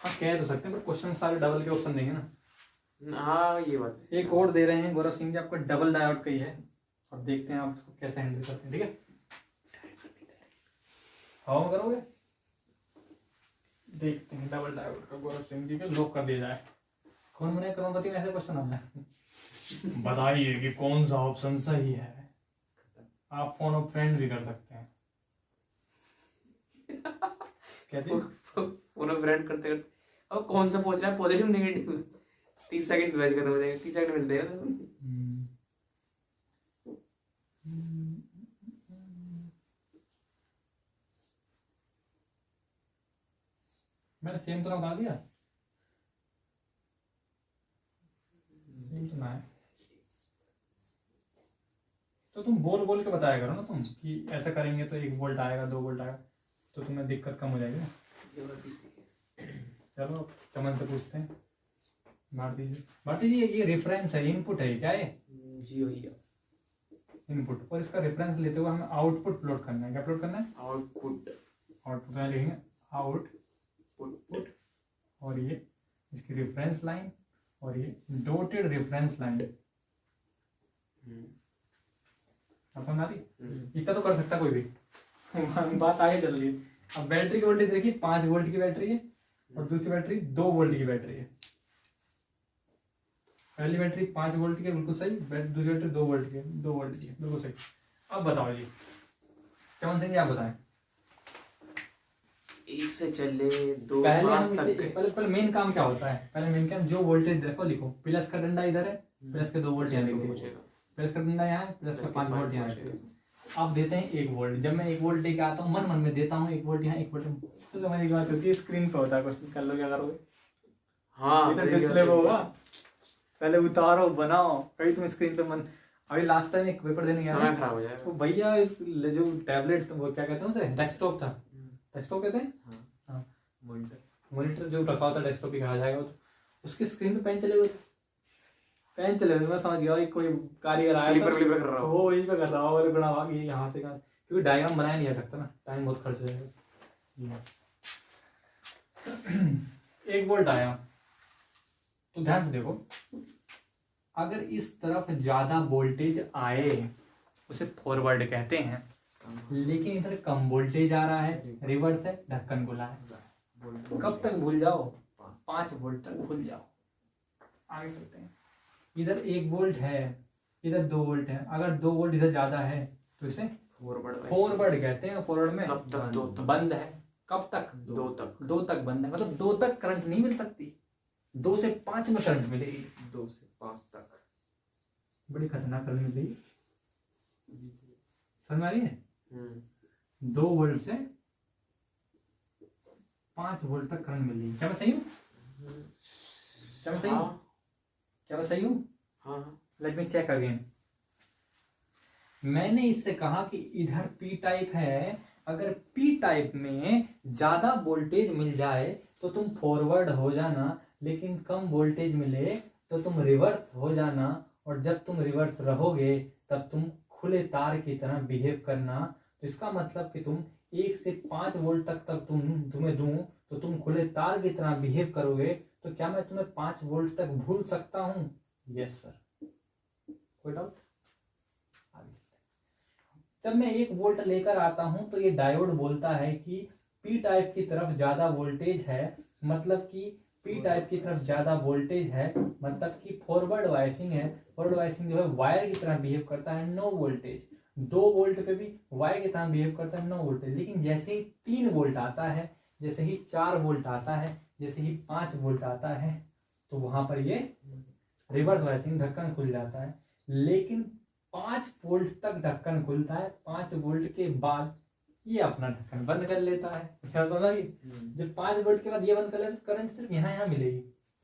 हाँ कह तो सकते हैं, पर क्वेश्चन सारे डबल के ऑप्शन देंगे ना। हाँ ये बात है। एक और दे रहे हैं गौरव सिंह जी, आपको डबल डायोड का ही है, और देखते हैं आप इसको कैसे हैंडल करते हैं। ठीक है, हवा में करोगे, देखते हैं डबल डायोड का गौरव सिंह जी के लॉक कर दिया जाए। कौन बने करोड़पति में, ऐसे क्वेश्चन आता है। बताइए कि कौन सा ऑप्शन सही है। आप फोन ऑफ फ्रेंड भी कर सकते हैं। क्या चीज? फोन फ्रेंड करते करते अब कौन सा पहुंच रहा है, पॉजिटिव नेगेटिव। 30 सेकंड बैच खत्म हो जाएगा, 30 सेकंड मिलते हैं ना। मैंने सेम तो ना बता दिया, सेम तो ना है, तो तुम बोल बोल के बताया करो ना तुम कि ऐसा करेंगे तो 1 वोल्ट आएगा 2 वोल्ट आएगा, तो तुम्हें दिक्कत कम हो जाएगी ना। चलो चमन से पूछते हैं। भारती जी ये रेफरेंस है, इनपुट है, क्या है? जी भैया। इनपुट, और इसका रेफरेंस लेते हुए हमें आउटपुट प्लॉट करना है। क्या प्लॉट करना है? आउटपुट। आउटपुट में लिखेंगे आउट पुट। और ये इसकी रेफरेंस लाइन, और ये डॉटेड रेफरेंस लाइन। समझ आ रही? इतना तो कर सकता कोई भी। बात आगे चल रही है। अब बैटरी की वोल्टेज देखिए, 5 वोल्ट की बैटरी है, और दूसरी बैटरी 2 वोल्ट की बैटरी है। पहली बैटरी 5 वोल्ट की है, बिल्कुल सही। दूसरी बैटरी 2 वोल्ट की है, 2 वोल्ट की है, बिल्कुल सही। अब बताओ जी, चमन सिंह जी आप बताएं। 1 से चले 2 पहले 5 हम तक इसे पहले मेन काम क्या होता है? पहले मेन काम, जो वोल्टेज देखो लिखो, प्लस का डंडा इधर है, प्लस के 2 वोल्ट यहाँ लिख दिए, प्लस का डंडा यहाँ है, प्लस का 5 वोल्ट यहाँ है। आप देते हैं 1 वोल्ट। जब मैं 1 वोल्ट लेके आता हूँ, मन मन में देता हूँ 1 वोल्ट यहाँ 1 वोल्ट, तो समझ की बात होती है। स्क्रीन पे होता है क्वेश्चन, कर लो क्या करोगे? हाँ इधर डिस्प्ले पे होगा, पहले उतारो बनाओ, कभी तुम स्क्रीन पे मन। अभी लास्ट टाइम एक पेपर देने गया, समय खराब हो जाएगा। तो भैया इस जो टैबलेट, वो क्या कहते हैं उसे, डेस्कटॉप था, डेस्कटॉप कहते हैं, हाँ मॉनिटर जो रखा होता है डेस्कटॉप ही कहा जाएगा, तो उसकी स्क्रीन पे पेन चले हुए थे, पेन चले हुए। मैं समझ गया भाई कोई कारीगर आया था, क्लिपर कर रहा हो। वो वहीं पे कर रहा होगा, और गुणा ये यहाँ से कहाँ, क्योंकि डायग्राम बनाया नहीं जा सकता ना, टाइम बहुत खर्च हो जाएगा। 1 वोल्ट आया, तो ध्यान से देखो, अगर इस तरफ ज्यादा वोल्टेज आए उसे फॉरवर्ड कहते हैं, लेकिन इधर कम वोल्टेज आ रहा है, रिवर्स है, ढक्कन खुला है। कब तक भूल जाओ? 5 वोल्ट तक भूल जाओ। आगे चलते हैं। इधर 1 वोल्ट है, इधर 2 वोल्ट है। अगर 2 वोल्ट इधर ज्यादा है तो इसे फॉरवर्ड कहते हैं। फॉरवर्ड में कब तक? 2 तक बंद है। कब तक? 2 तक। 2 तक बंद है, मतलब 2 तक करंट नहीं मिल सकती, 2 से 5 में करंट मिलेगी। 2 से 5 तक बड़ी खतरनाक करंट मिलेगी, समझ में आ रही है? 2 वोल्ट से 5 वोल्ट तक करंट मिलेगी। क्या मैं सही हूँ? क्या मैं सही हूँ? क्या मैं सही हूँ? हाँ। Let me check again. मैंने इससे कहा कि इधर पी टाइप है, अगर पी टाइप में ज्यादा वोल्टेज मिल जाए तो तुम फॉरवर्ड हो जाना, लेकिन कम वोल्टेज मिले तो तुम रिवर्स हो जाना, और जब तुम रिवर्स रहोगे तब तुम खुले तार की तरह बिहेव करना। तो इसका मतलब कि तुम 1 से 5 वोल्ट तक तुम्हें दूं तो तुम खुले तार की तरह बिहेव करोगे। तो क्या मैं तुम्हें 5 वोल्ट तक भूल सकता हूं? Yes sir. कोई डाउट? जब मैं 1 वोल्ट लेकर आता हूं तो ये डायोड बोलता है कि पी टाइप की तरफ ज्यादा वोल्टेज है, मतलब कि पी टाइप की तरफ ज्यादा वोल्टेज है, मतलब कि फॉरवर्ड वाइसिंग है। फॉरवर्ड वाइसिंग जो है वायर की तरह बिहेव करता है, नो वोल्टेज। 2 वोल्ट पे भी वायर की तरह बिहेव करता है, नो वोल्टेज। लेकिन जैसे ही 3 वोल्ट आता है, जैसे ही 4 वोल्ट आता है, जैसे ही 5 वोल्ट आता है, तो वहां पर ये रिवर्स वाइसिंग, ढक्कन खुल जाता है। लेकिन 5 वोल्ट तक ढक्कन खुलता है, 5 वोल्ट के बाद ये अपना ढक्कन बंद कर लेता है। क्या समझ रही? जब 5 वोल्ट के बाद ये बंद कर ले तो करंट सिर्फ यहाँ मिलेगी।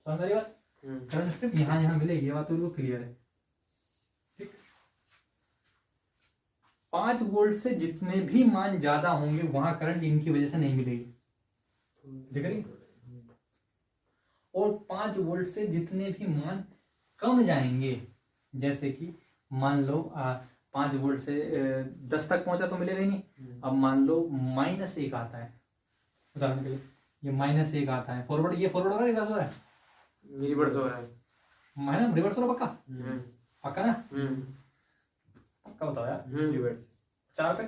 समझ रही बात? करंट सिर्फ यहाँ मिलेगी, ये बात तो बिल्कुल क्लियर है। ठीक, 5 वोल्ट से जितने भी मान ज्यादा होंगे वहां करंट इनकी वजह से नहीं मिलेगी, देख रही? और 5 वोल्ट से जितने भी मान कम जाएंगे, जैसे कि मान लो 5 वोल्ट से 10 तक पहुंचा तो मिलेगा ही नहीं। अब मान लो -1 आता है उदाहरण के लिए, ये -1 आता है फॉरवर्ड, ये फॉरवर्ड हो रहा है रिवर्स हो रहा है? रिवर्स हो रहा है। माइनस रिवर्स हो रहा है पक्का? हम्म, पक्का ना? हम्म, पक्का बताओ यार। रिवर्स 4 पे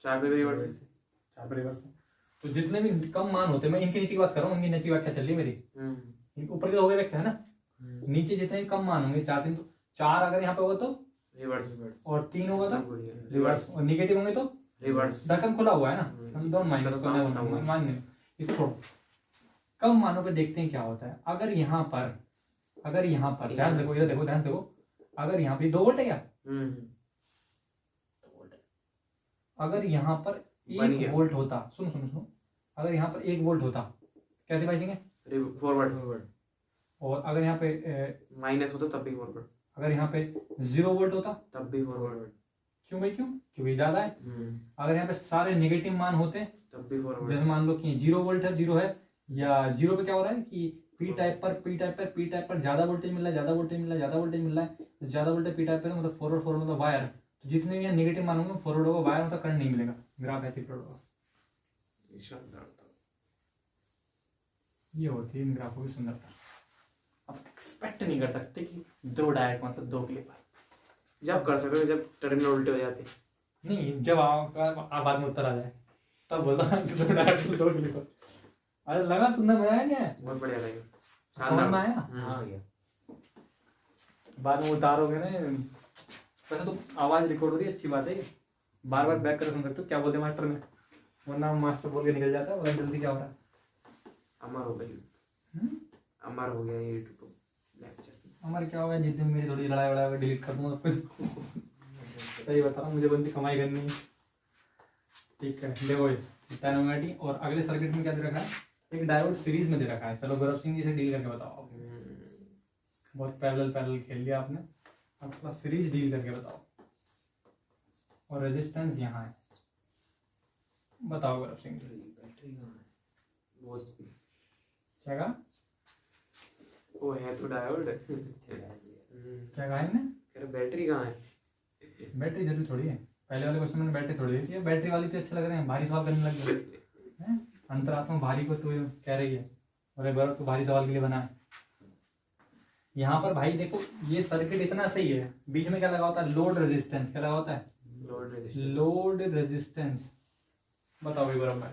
4 पे भी रिवर्स। 4 पे रिवर्स है। तो जितने भी कम मान होते हैं, मैं इनके नीचे की बात कर रहा हूँ, इनकी नीचे की व्याख्या चल रही है मेरी, ऊपर की तो हो गई व्याख्या है ना, नीचे जितने भी कम मान होंगे 4 3 तो 4 अगर यहाँ पे होगा तो रिवर्स और 3 होगा तो रिवर्स रिवर्स और निगेटिव होंगे तो रिवर्स। ढक्कन खुला हुआ है ना, हम्म। डोंट माइंड उसको, हाँ, ना हाँ। मान नहीं इसको छोड़ो। कम मानों पे देखते हैं क्या होता है। अगर यहाँ पर ध्यान देखो, इधर देखो, ध्यान से देखो, अगर यहाँ पे 2 वोल्ट है क्या, अगर यहाँ पर बन 1 गया। वोल्ट होता, सुनो सुनो सुनो, अगर यहाँ पर 1 वोल्ट होता कैसे पाइजेंगे, फॉरवर्ड। और अगर यहाँ पे माइनस होता तब भी फॉरवर्ड, अगर यहाँ पे 0 वोल्ट होता, तब भी फॉरवर्ड, क्यों भाई क्यों, क्योंकि ज्यादा है। अगर यहाँ पे सारे नेगेटिव मान होते, तब भी फॉरवर्ड। जैसे मान लो कि 0 वोल्ट है, 0 है, या 0 पे क्या हो रहा है कि पी टाइप पर ज्यादा वोल्टेज मिल रहा है, ज्यादा वोल्टेज मिल रहा है, तो ज्यादा वोल्टेज पी टाइप पे, तो मतलब फॉरवर्ड मतलब वायर, तो जितने भी यहाँ नेगेटिव मान होंगे फॉरवर्ड होगा, वायर मतलब करंट नहीं मिलेगा, ग्राफ ऐसे प्लॉट होगा। ये होती है इन ग्राफों की सुंदरता। आप एक्सपेक्ट नहीं कर सकते कि 2 डायरेक्ट मतलब 2 क्लिप है। जब कर सकते हो जब टर्मिनल उल्टे हो जाते। नहीं, जब आप बाद में उत्तर आ जाए तब बोलता कि 2 डायरेक्ट 2 क्लिप है। अरे लगा सुंदर बनाया क्या है, बहुत बढ़िया लगेगा। समझ में आया। आ गया। बाद में उतारोगे ना, वैसे तो आवाज रिकॉर्ड हो रही है, अच्छी बात है, बार बार बैक कर सुन सकते हो क्या बोलते हैं मास्टर ने, वरना मास्टर बोल के निकल जाता है, वरना जल्दी क्या हो रहा है। अमर हो गई, अमर हो गया ये यूट्यूब लेक्चर। हमारे क्या होगा, जिस दिन मेरी थोड़ी लड़ाई वड़ाई डिलीट कर दूंगा कुछ। सही बता रहा हूँ, मुझे बंदी कमाई करनी है। ठीक है, देखो 10 और अगले सर्किट में क्या दे रखा है, एक डायोड सीरीज में दे रखा है। चलो गौरव सिंह जी से डील करके बताओ। बहुत पैरेलल खेल लिया आपने, अब थोड़ा सीरीज डील करके बताओ। और रेजिस्टेंस यहाँ है, बताओ गौरव सिंह जी। क्या कहा, वो है तो डायोड। क्या कहा इनने, बैटरी कहाँ है? बैटरी जरूरी थोड़ी है, पहले वाले क्वेश्चन में बैटरी थोड़ी दी थी, बैटरी वाली तो अच्छे लग रहे हैं, भारी सवाल करने लग गए। अंतरात्मा भारी को तू कह रही है, और गौरव तू भारी सवाल के लिए बना है। यहाँ पर भाई देखो, ये सर्किट इतना सही है, बीच में क्या लगा होता है, लोड रेजिस्टेंस। क्या लगा होता है, लोड रेजिस्टेंस। बताओ भाई गौरव भाई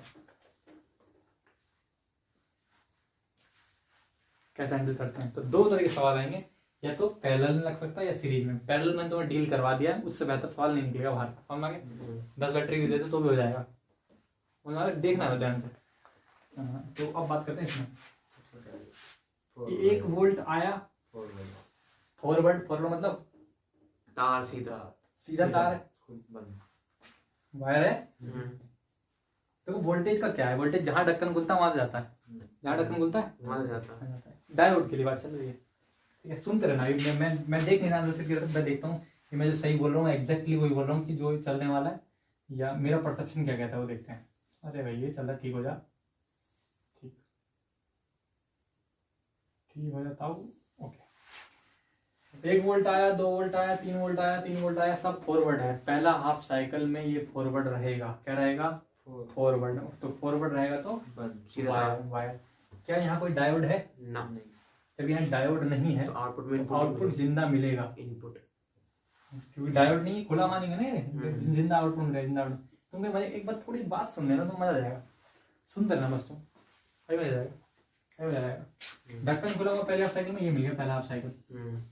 कैसे हैंडल करते हैं। तो 2 तरह के सवाल आएंगे, या तो पैरेलल में लग सकता है या सीरीज में। पैरेलल में तो मैं डील करवा दिया, उससे बेहतर सवाल नहीं निकलेगा बाहर का, समझ में 10 बैटरी भी दे दो तो भी हो जाएगा, उन्होंने देखना है ध्यान से। तो अब बात करते हैं इसमें, 1 वोल्ट आया फॉरवर्ड मतलब तार सीधा तार है, वायर है। तो वोल्टेज का क्या है, वोल्टेज जहां ढक्कन खुलता है वहां से जाता है, जहां ढक्कन खुलता है वहां से जाता है। डायोड के लिए बात चल रही है, ठीक है। सुनते रहना, मैं देख नहीं रहा अंदर से, मैं देखता हूँ कि मैं जो सही बोल रहा हूँ एग्जैक्टली वही बोल रहा हूँ कि जो चलने वाला है, या मेरा परसेप्शन क्या कहता है वो देखते हैं। अरे भाई ये चल रहा, ठीक हो जा, ठीक हो जाता हूँ, ओके। 1 वोल्ट आया, 2 वोल्ट आया, 3 वोल्ट आया, 3 वोल्ट आया, सब फॉरवर्ड है। पहला हाफ साइकिल में ये फॉरवर्ड रहेगा, क्या रहेगा, फॉरवर्ड। तो फॉरवर्ड रहेगा तो सीधा वायर। क्या यहाँ कोई डायोड है, ना, जब यहाँ डायोड नहीं है तो आउटपुट में आउटपुट जिंदा मिलेगा, इनपुट, क्योंकि डायोड नहीं, खुला मानेंगे ना, जिंदा आउटपुट मिलेगा, जिंदा आउटपुट। तुम एक बार थोड़ी बात सुन लेना तो मजा आ जाएगा, सुनते रहना बस तुम, सही हो जाएगा, सही हो जाएगा। ढक्कन खुला हुआ पहले हाफ साइकिल में ये मिल गया, पहला हाफ साइकिल।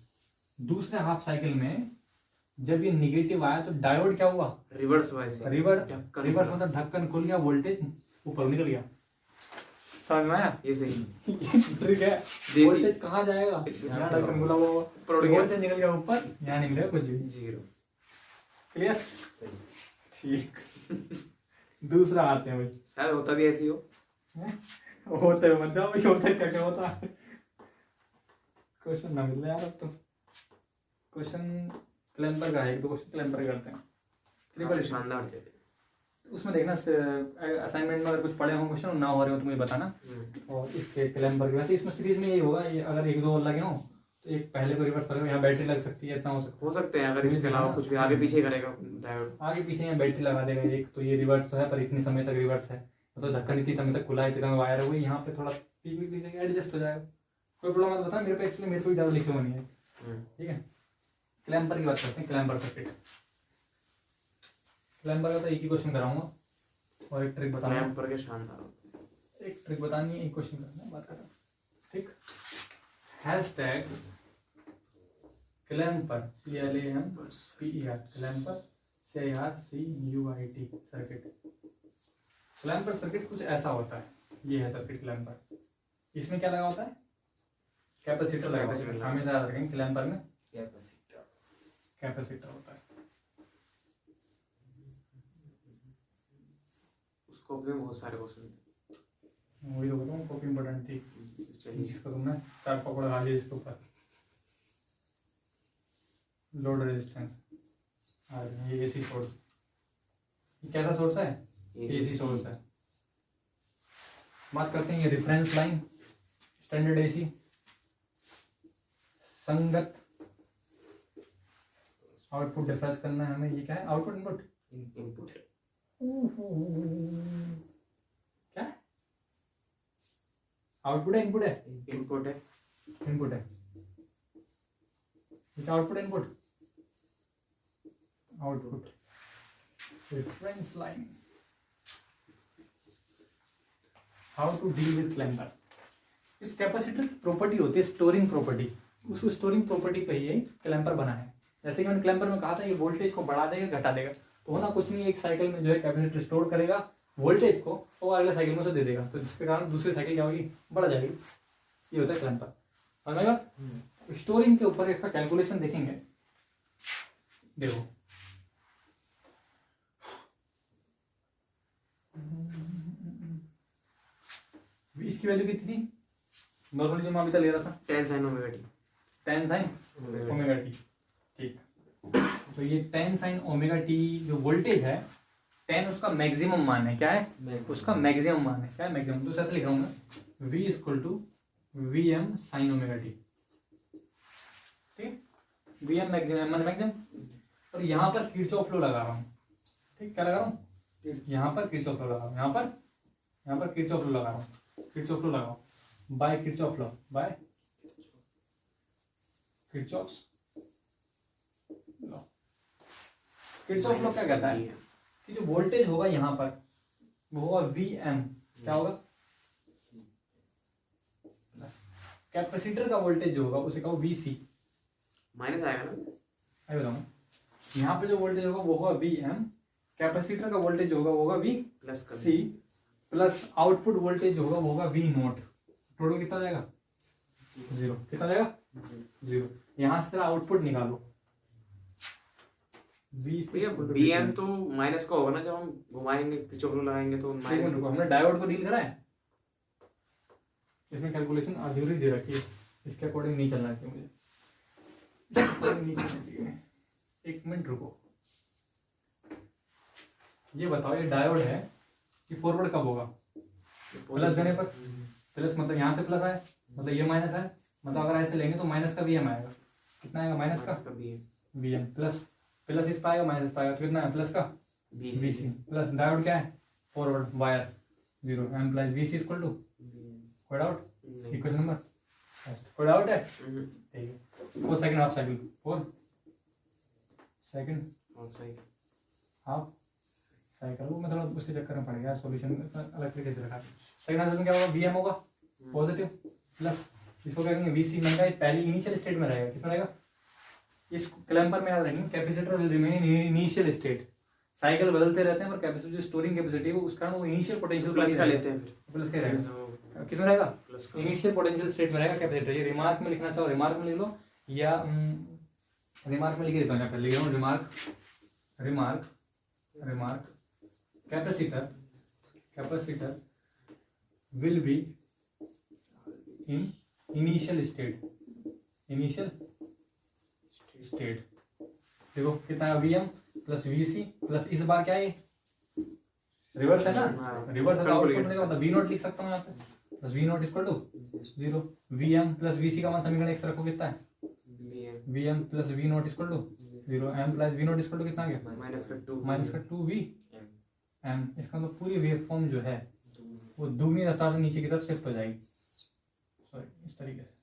दूसरे हाफ साइकिल में जब ये निगेटिव आया तो डायोड क्या हुआ, रिवर्स वाइज, रिवर्स मतलब ढक्कन खुल गया, वोल्टेज ऊपर निकल गया, समझ में आया। ये सही ठीक है, वोल्टेज कहाँ जाएगा, यहाँ ढक्कन खुला हुआ, वोल्टेज निकल गया ऊपर, यहाँ नहीं मिलेगा कुछ भी, 0। क्लियर, ठीक। दूसरा आते हैं भाई, शायद होता भी ऐसी हो, होते हुए मत जाओ भाई, होता क्या क्या होता है। क्वेश्चन ना मिल रहा यार, अब तो क्वेश्चन क्लैम्पर का है, 1-2 क्वेश्चन क्लैम्पर करते हैं, शानदार थे। उसमें देखना असाइनमेंट में अगर कुछ पढ़े हों क्वेश्चन ना हो रहे हो तो मुझे बताना। और इसके क्लैम्पर के, वैसे इसमें सीरीज में यही होगा, ये अगर 1-2 लगे हों तो एक पहले को रिवर्स करेगा, यहाँ बैटरी लग सकती है, इतना हो सकता हो सकते हैं अगर इसके अलावा कुछ भी आगे पीछे करेगा डायोड। है। आगे पीछे यहाँ बैटरी लगा देगा एक, तो ये रिवर्स तो है पर इतने समय तक रिवर्स है, तो धक्का इतनी समय तक खुला है, इतने समय वायर हुई, यहाँ पे थोड़ा पीक वीक दीजिएगा, एडजस्ट हो जाएगा, कोई प्रॉब्लम मत बता। मेरे पे एक्चुअली मेरे को ज़्यादा लिखे हुए नहीं है, ठीक है। क्लैम्पर की बात करते हैं, क्लैम्पर सर्किट। क्लैम्पर का तो एक ही क्वेश्चन कराऊंगा और एक ट्रिक बताऊंगा। क्लैम्पर के शानदार होते हैं। एक ट्रिक बतानी है, एक क्वेश्चन करना है, बात करना है, ठीक। Hashtag clamper CLAMPER, clamper CIRCUIT circuit. Clamper circuit कुछ ऐसा होता है, ये है सर्किट क्लैम्पर। इसमें क्या लगा होता है? कैपेसिटर लगा होता है। हमेशा याद रखेंगे क्लैम्पर में कैपेसिटर होता है। उसको भी बहुत सारे क्वेश्चन थे, वही तो बताऊँ, कॉपी इंपॉर्टेंट थी, चलिए जिसको तुमने चार पकड़ खा लिया इसके ऊपर। लोड रेजिस्टेंस, ये AC सोर्स, ये कैसा सोर्स है? AC सोर्स है। बात करते हैं ये रेफरेंस लाइन, स्टैंडर्ड AC, संगत आउटपुट डिफरेंस करना है हमें। ये क्या है? आउटपुट इनपुट, इनपुट क्या है? आउटपुट है इनपुट है? इनपुट है, इनपुट है। ये output input, output reference line. How to deal with clamper. इस कैपेसिटर की प्रॉपर्टी होती है स्टोरिंग प्रॉपर्टी, उस स्टोरिंग प्रॉपर्टी पे ही क्लैम्पर बना है। जैसे कि मैंने क्लैम्पर में कहा था ये वोल्टेज को बढ़ा देगा घटा देगा, तो होना कुछ नहीं, एक साइकिल में जो है कैपेसिटर स्टोर करेगा वोल्टेज को, और अगले साइकिल में उसे दे देगा, तो जिसके कारण दूसरी साइकिल क्या होगी? बढ़ जाएगी। ये होता है क्लैम्पर। और मैं बात स्टोरिंग के ऊपर इसका कैलकुलेशन देखेंगे, देखो इसकी वैल्यू कितनी थी? नॉर्मली जो मैं अभी तक ले रहा था 10 sin omega t, 10 sin omega T, ठीक। तो ये 10 sin ओमेगा टी जो वोल्टेज है, 10 उसका मैक्सिमम मान है। क्या है? उसका मैक्सिमम मान है। क्या है मैक्सिमम? तो ऐसे लिख रहा हूँ मैं, V = VM sin omega T, ठीक। VM मैक्सिमम, मान मैक्सिमम। और यहाँ पर किरचॉफ लॉ लगा रहा हूँ, ठीक। क्या लगा रहा हूँ? यहाँ पर किरचॉफ लॉ लगा रहा हूँ, यहाँ पर किरचॉफ लॉ लगा रहा हूँ। किरचॉफ लॉ लगाओ, by Kirchhoff law, by Kirchhoff's law. Kirchhoff law क्या कहता है कि जो वोल्टेज होगा यहाँ पर वो होगा VM, क्या होगा? कैपेसिटर का वोल्टेज जो होगा उसे कहो VC, माइनस आएगा ना, मैं बताऊँ। यहाँ पे जो वोल्टेज होगा वो होगा VM, कैपेसिटर का वोल्टेज जो होगा वो होगा प्लस कर VC, प्लस आउटपुट वोल्टेज जो होगा वो होगा V0। टोटल कितना जाएगा? 0। कितना जाएगा? 0। यहाँ से आउटपुट निकालो, BM तो माइनस का होगा ना, जब हम घुमाएंगे किरचॉफ लॉ लगाएंगे तो माइनस। हमने डायोड को डील करा है, इसमें कैलकुलेशन अधूरी दे रखी है, इसके अकॉर्डिंग नहीं चलना चाहिए मुझे, नहीं चलना चाहिए। एक मिनट रुको, ये बताओ ये डायोड है कि फॉरवर्ड कब होगा? प्लस देने पर। प्लस मतलब यहाँ से प्लस आए, मतलब ये माइनस है, मतलब अगर ऐसे लेंगे तो माइनस का VM आएगा। कितना आएगा? माइनस का VM, प्लस प्लस इस पाएगा माइनस पाएगा, तो कितना है? प्लस का VC, प्लस डायोड क्या है? फॉरवर्ड वायर 0, एम्प्लाइज VC = कोई डाउट? इक्वेशन नंबर कोई डाउट है? ठीक है। 4 second half cycle, 4 second half cycle, वो मैं थोड़ा उसके चक्कर में पड़ गया, सॉल्यूशन अलग तरीके से रखा। सेकंड आंसर में क्या होगा? VM होगा पॉजिटिव, प्लस इसको क्या करेंगे? VC महंगा पहली इनिशियल स्टेट में रहेगा। कितना रहेगा? इस क्लैम्पर में याद रखेंगे, capacitor will remain in initial state. Cycle बदलते रहते हैं पर कैपेसिटर जो स्टोरिंग कैपेसिटी है वो उसका वो इनिशियल पोटेंशियल प्लस का लेते हैं, फिर प्लस का रहेगा। किसमें रहेगा? इनिशियल पोटेंशियल स्टेट में रहेगा कैपेसिटर। ये रिमार्क में लिखना चाहो रिमार्क में लिख लो, या रिमार्क में लिख देता हूँ, लिख रहा हूँ remark, remark, remark. Capacitor will be in initial state, initial state. देखो कितना है? VM प्लस VC प्लस इस बार क्या है? रिवर्स है ना, रिवर्स है तो आउटपुट मिलेगा, मतलब V0 लिख सकता हूँ यहाँ पे, plus V0 = 0। VM plus VC का मान समीकरण 1 से रखो, कितना है? V M plus V naught equal to 0, M plus V naught equal to कितना आ गया माइनस का 2 माइनस का 2v एम। इसका मतलब पूरी वेव फॉर्म जो है वो दुगनी रफ्तार से नीचे की तरफ शिफ्ट हो जाएगी। सॉरी, इस तरीके से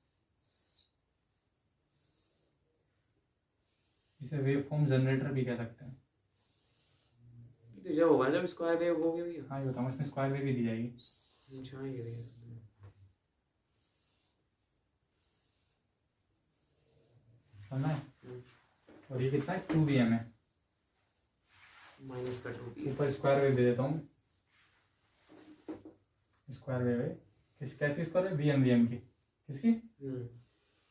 इसे वेव फॉर्म जनरेटर भी कह सकते हैं। तो जब होगा जब स्क्वायर वेव हो गया। हाँ ये बताऊँ, इसमें स्क्वायर वेव भी दी जाएगी। अच्छा ये देखिए समझना है। और ये कितना है 2vm है। माइनस का 2 ऊपर स्क्वायर वेव दे देता हूँ। स्क्वायर वेव है कैसी स्क्वायर है vm vm की किसकी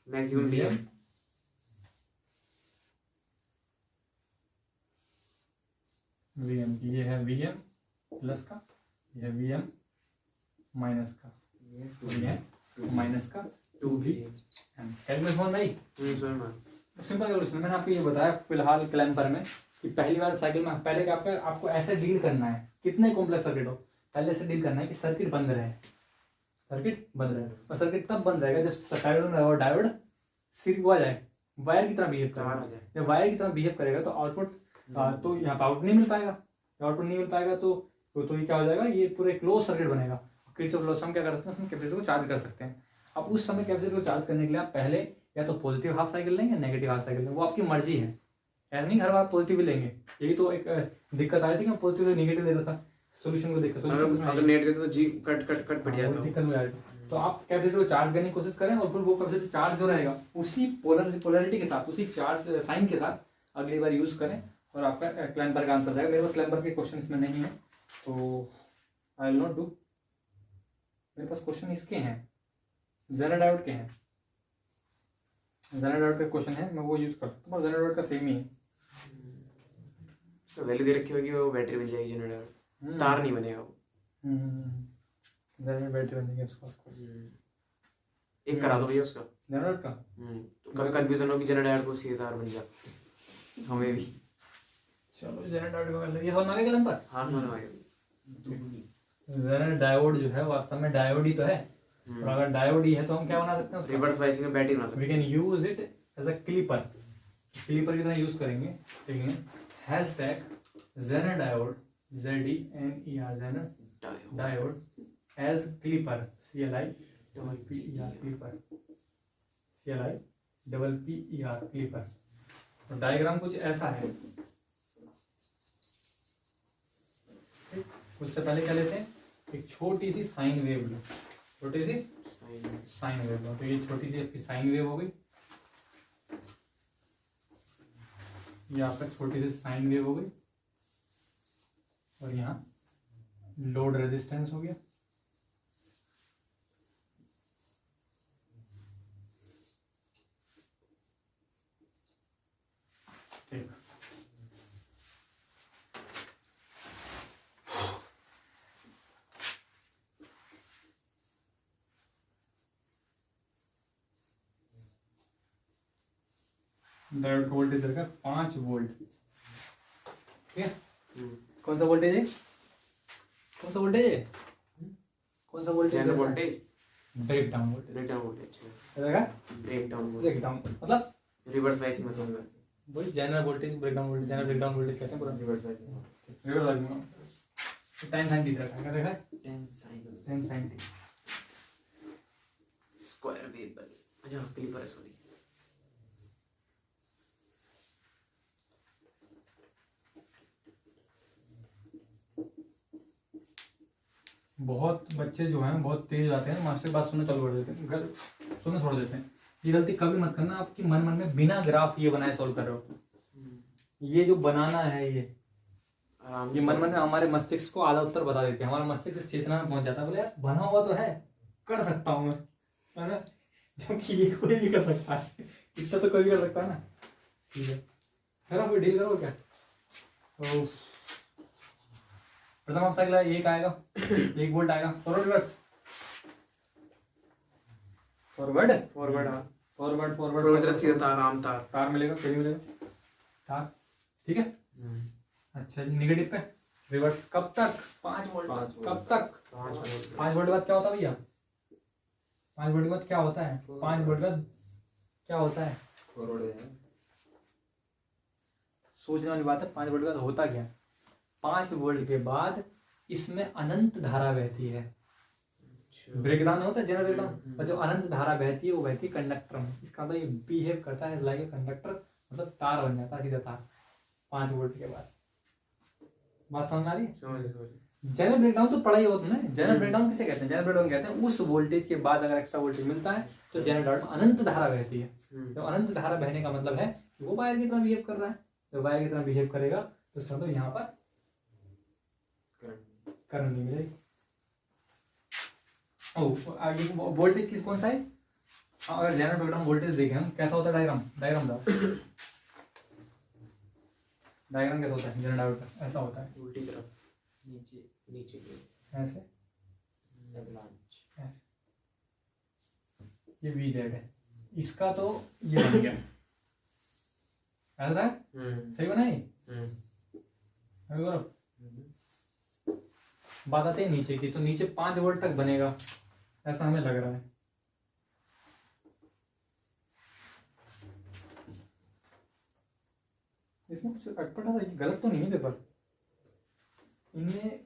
मैक्सिमम vm vm की। ये है vm प्लस का, ये है vm माइनस का, ये है माइनस का 2v कैलकुलेशन भाई सुन सिंपल कैलकुलेशन। मैंने आपको ये बताया फिलहाल क्लैम्पर में कि पहली बार साइकिल में पहले आपको ऐसे डील करना है, कितने कॉम्प्लेक्स सर्किट हो पहले से डील करना है कि सर्किट बंद रहे, सर्किट बंद रहे। और सर्किट तब बंद रहेगा जब डायोड सिर्फ आ जाए, वायर की तरह बिहेव करेगा। जब वायर की तरह बिहेव करेगा तो आउटपुट तो यहाँ पे आउटपुट नहीं मिल पाएगा। आउटपुट नहीं मिल पाएगा तो ये क्या हो जाएगा, ये पूरा क्लोज सर्किट बनेगा। किरचॉफ लॉ से हम क्या कर सकते हैं, उसमें कैपेसिटर को चार्ज कर सकते हैं। अब उस समय कैपेसिटर को चार्ज करने के लिए आप पहले या तो पॉजिटिव हाफ साइकिल लें या नेगेटिव हाफ साइकिल लें, वो आपकी मर्जी है। ऐसा नहीं हर बार पॉजिटिव लेंगे, यही तो एक दिक्कत आई थी कि पॉजिटिव नेगेटिव लेता था सोल्यूशन को देखकर। अगर नेट देते तो जी कट पड़ जाता है। तो आप कैपेसिटर को चार्ज करने की कोशिश करें और फिर वो कैपेसिटर चार्ज जो रहेगा उसी पोलैरिटी के साथ, उसी चार्ज साइन के साथ अगली बार यूज करें और आपका क्लैम्पर का आंसर जाएगा। मेरे पास क्लैम्पर के क्वेश्चन इसमें नहीं है तो आई विल नॉट डू। मेरे पास क्वेश्चन इसके हैं, जेनर डायोड के हैं। जेनर डायोड का क्वेश्चन है, मैं वो यूज कर सकता हूँ। जेनर डायोड का सेम ही है, तो वैल्यू दे रखी होगी वो बैटरी बन जाएगी जनरेटर, तार नहीं बनेगा वो। जेनर बैटरी बन जाएगी उसका। एक करा दो भैया उसका जनरेटर का। तो कभी कंफ्यूजन हो कि जनरेटर को सीधे तार बन जाए हमें भी। चलो जेनर डायोड का कर ले, ये समझ आ गया क्लैम्पर। हाँ समझ आ गया। जेनर डायोड जो है वास्तव में डायोड ही तो है। और अगर डायोड ही है तो हम क्या बना सकते हैं, रिवर्स बायसिंग में बैटरी बना सकते we can use it as a clipper. Clipper की तरह यूज करेंगे। ठीक है, hashtag Zener diode ZENER Zener diode as clipper CLIPPER clipper CLIPPER clipper. और डायग्राम कुछ ऐसा है। उससे पहले क्या लेते हैं, एक छोटी सी साइन वेव लो, छोटी सी साइन वेव लो। तो ये छोटी सी आपकी साइन वेव हो गई, ये आपका छोटी सी साइन वेव हो गई। और यहाँ लोड रेजिस्टेंस हो गया। ठीक, डायोड का वोल्टेज रहेगा 5 वोल्ट। ठीक है, कौन सा वोल्टेज है, कौन सा वोल्टेज है, कौन सा voltage, voltage breakdown voltage. Breakdown voltage रहेगा ब्रेक डाउन ब्रेक डाउन मतलब रिवर्स बायसिंग मतलब वही general voltage breakdown voltage, general breakdown voltage कहते हैं पूरा। Reverse biasing reverse biasing. tan sin theta क्या देखा है, 10 sin थीटा स्क्वायर वेव बनी। अच्छा क्लिपर है सॉरी। बहुत बच्चे जो हैं बहुत तेज आते हैं, मास्टर की बात सुनने चालू कर देते हैं, सुनने छोड़ देते हैं। ये गलती कभी मत करना, आपकी मन में बिना ग्राफ ये बनाए सॉल्व कर रहे हो। ये जो बनाना है ये मन में हमारे मस्तिष्क को आधा उत्तर बता देते हैं। हमारा मस्तिष्क इस चेतना में पहुंच जाता है, बोले यार बना हुआ तो है, कर सकता हूँ मैं, है ना। जबकि ये कोई भी कर सकता है, इतना तो कोई भी कर सकता है ना। ठीक है, फिर आप डील करो क्या। तो प्रथम आप साइकिल एक आएगा, 1 वोल्ट आएगा। Forward reverse, forward forward forward forward सीधा तार आम तार तार मिलेगा, फिर मिलेगा तार। ठीक है, अच्छा जी। नेगेटिव पे रिवर्स कब तक, 5 वोल्ट कब तक, 5 वोल्ट बाद क्या होता है भैया, 5 वोल्ट बाद क्या होता है, 5 वोल्ट बाद क्या होता है, फॉरवर्ड है। सोचने वाली बात है। 5 वोल्ट का तो होता क्या? 5 वोल्ट के बाद इसमें अनंत धारा बहती है। ब्रेकडाउन होता है, जनरल ब्रेकडाउन, और जो अनंत धारा बहती है वो बहती है कंडक्टर में। इसका मतलब ये बिहेव करता है लाइक ए कंडक्टर, मतलब तार बन जाता है, सीधा तार 5 वोल्ट के बाद। बात समझ आ रही है? समझ। जनरल ब्रेकडाउन तो पढ़ा ही हो तुमने। जनरल ब्रेकडाउन किसे कहते हैं? जनरल ब्रेकडाउन कहते हैं उस वोल्टेज के बाद अगर एक्स्ट्रा वोल्टेज मिलता है तो जनरेटर में अनंत धारा बहती है। तो अनंत धारा बहने का मतलब है कि वो वायर की तरह बिहेव कर रहा है। तो वायर की तरह बिहेव करेगा तो इसका मतलब यहाँ पर करंट नहीं मिलेगी। आगे वोल्टेज किस कौन सा है? अगर जनरल ब्रेकडाउन वोल्टेज देखें हम, कैसा होता है डायग्राम? डायग्राम कैसा होता है जनरल डायोड का? ऐसा होता है, उल्टी तरफ, नीचे ऐसे ऐसे। ये वी जेड है, इसका तो ये बन गया ऐसा है। सही बना ये? बात आती है नीचे की, तो नीचे 5 वोल्ट तक बनेगा ऐसा हमें लग रहा है। इसमें कुछ अटपटा था, गलत तो नहीं है पेपर इनमें?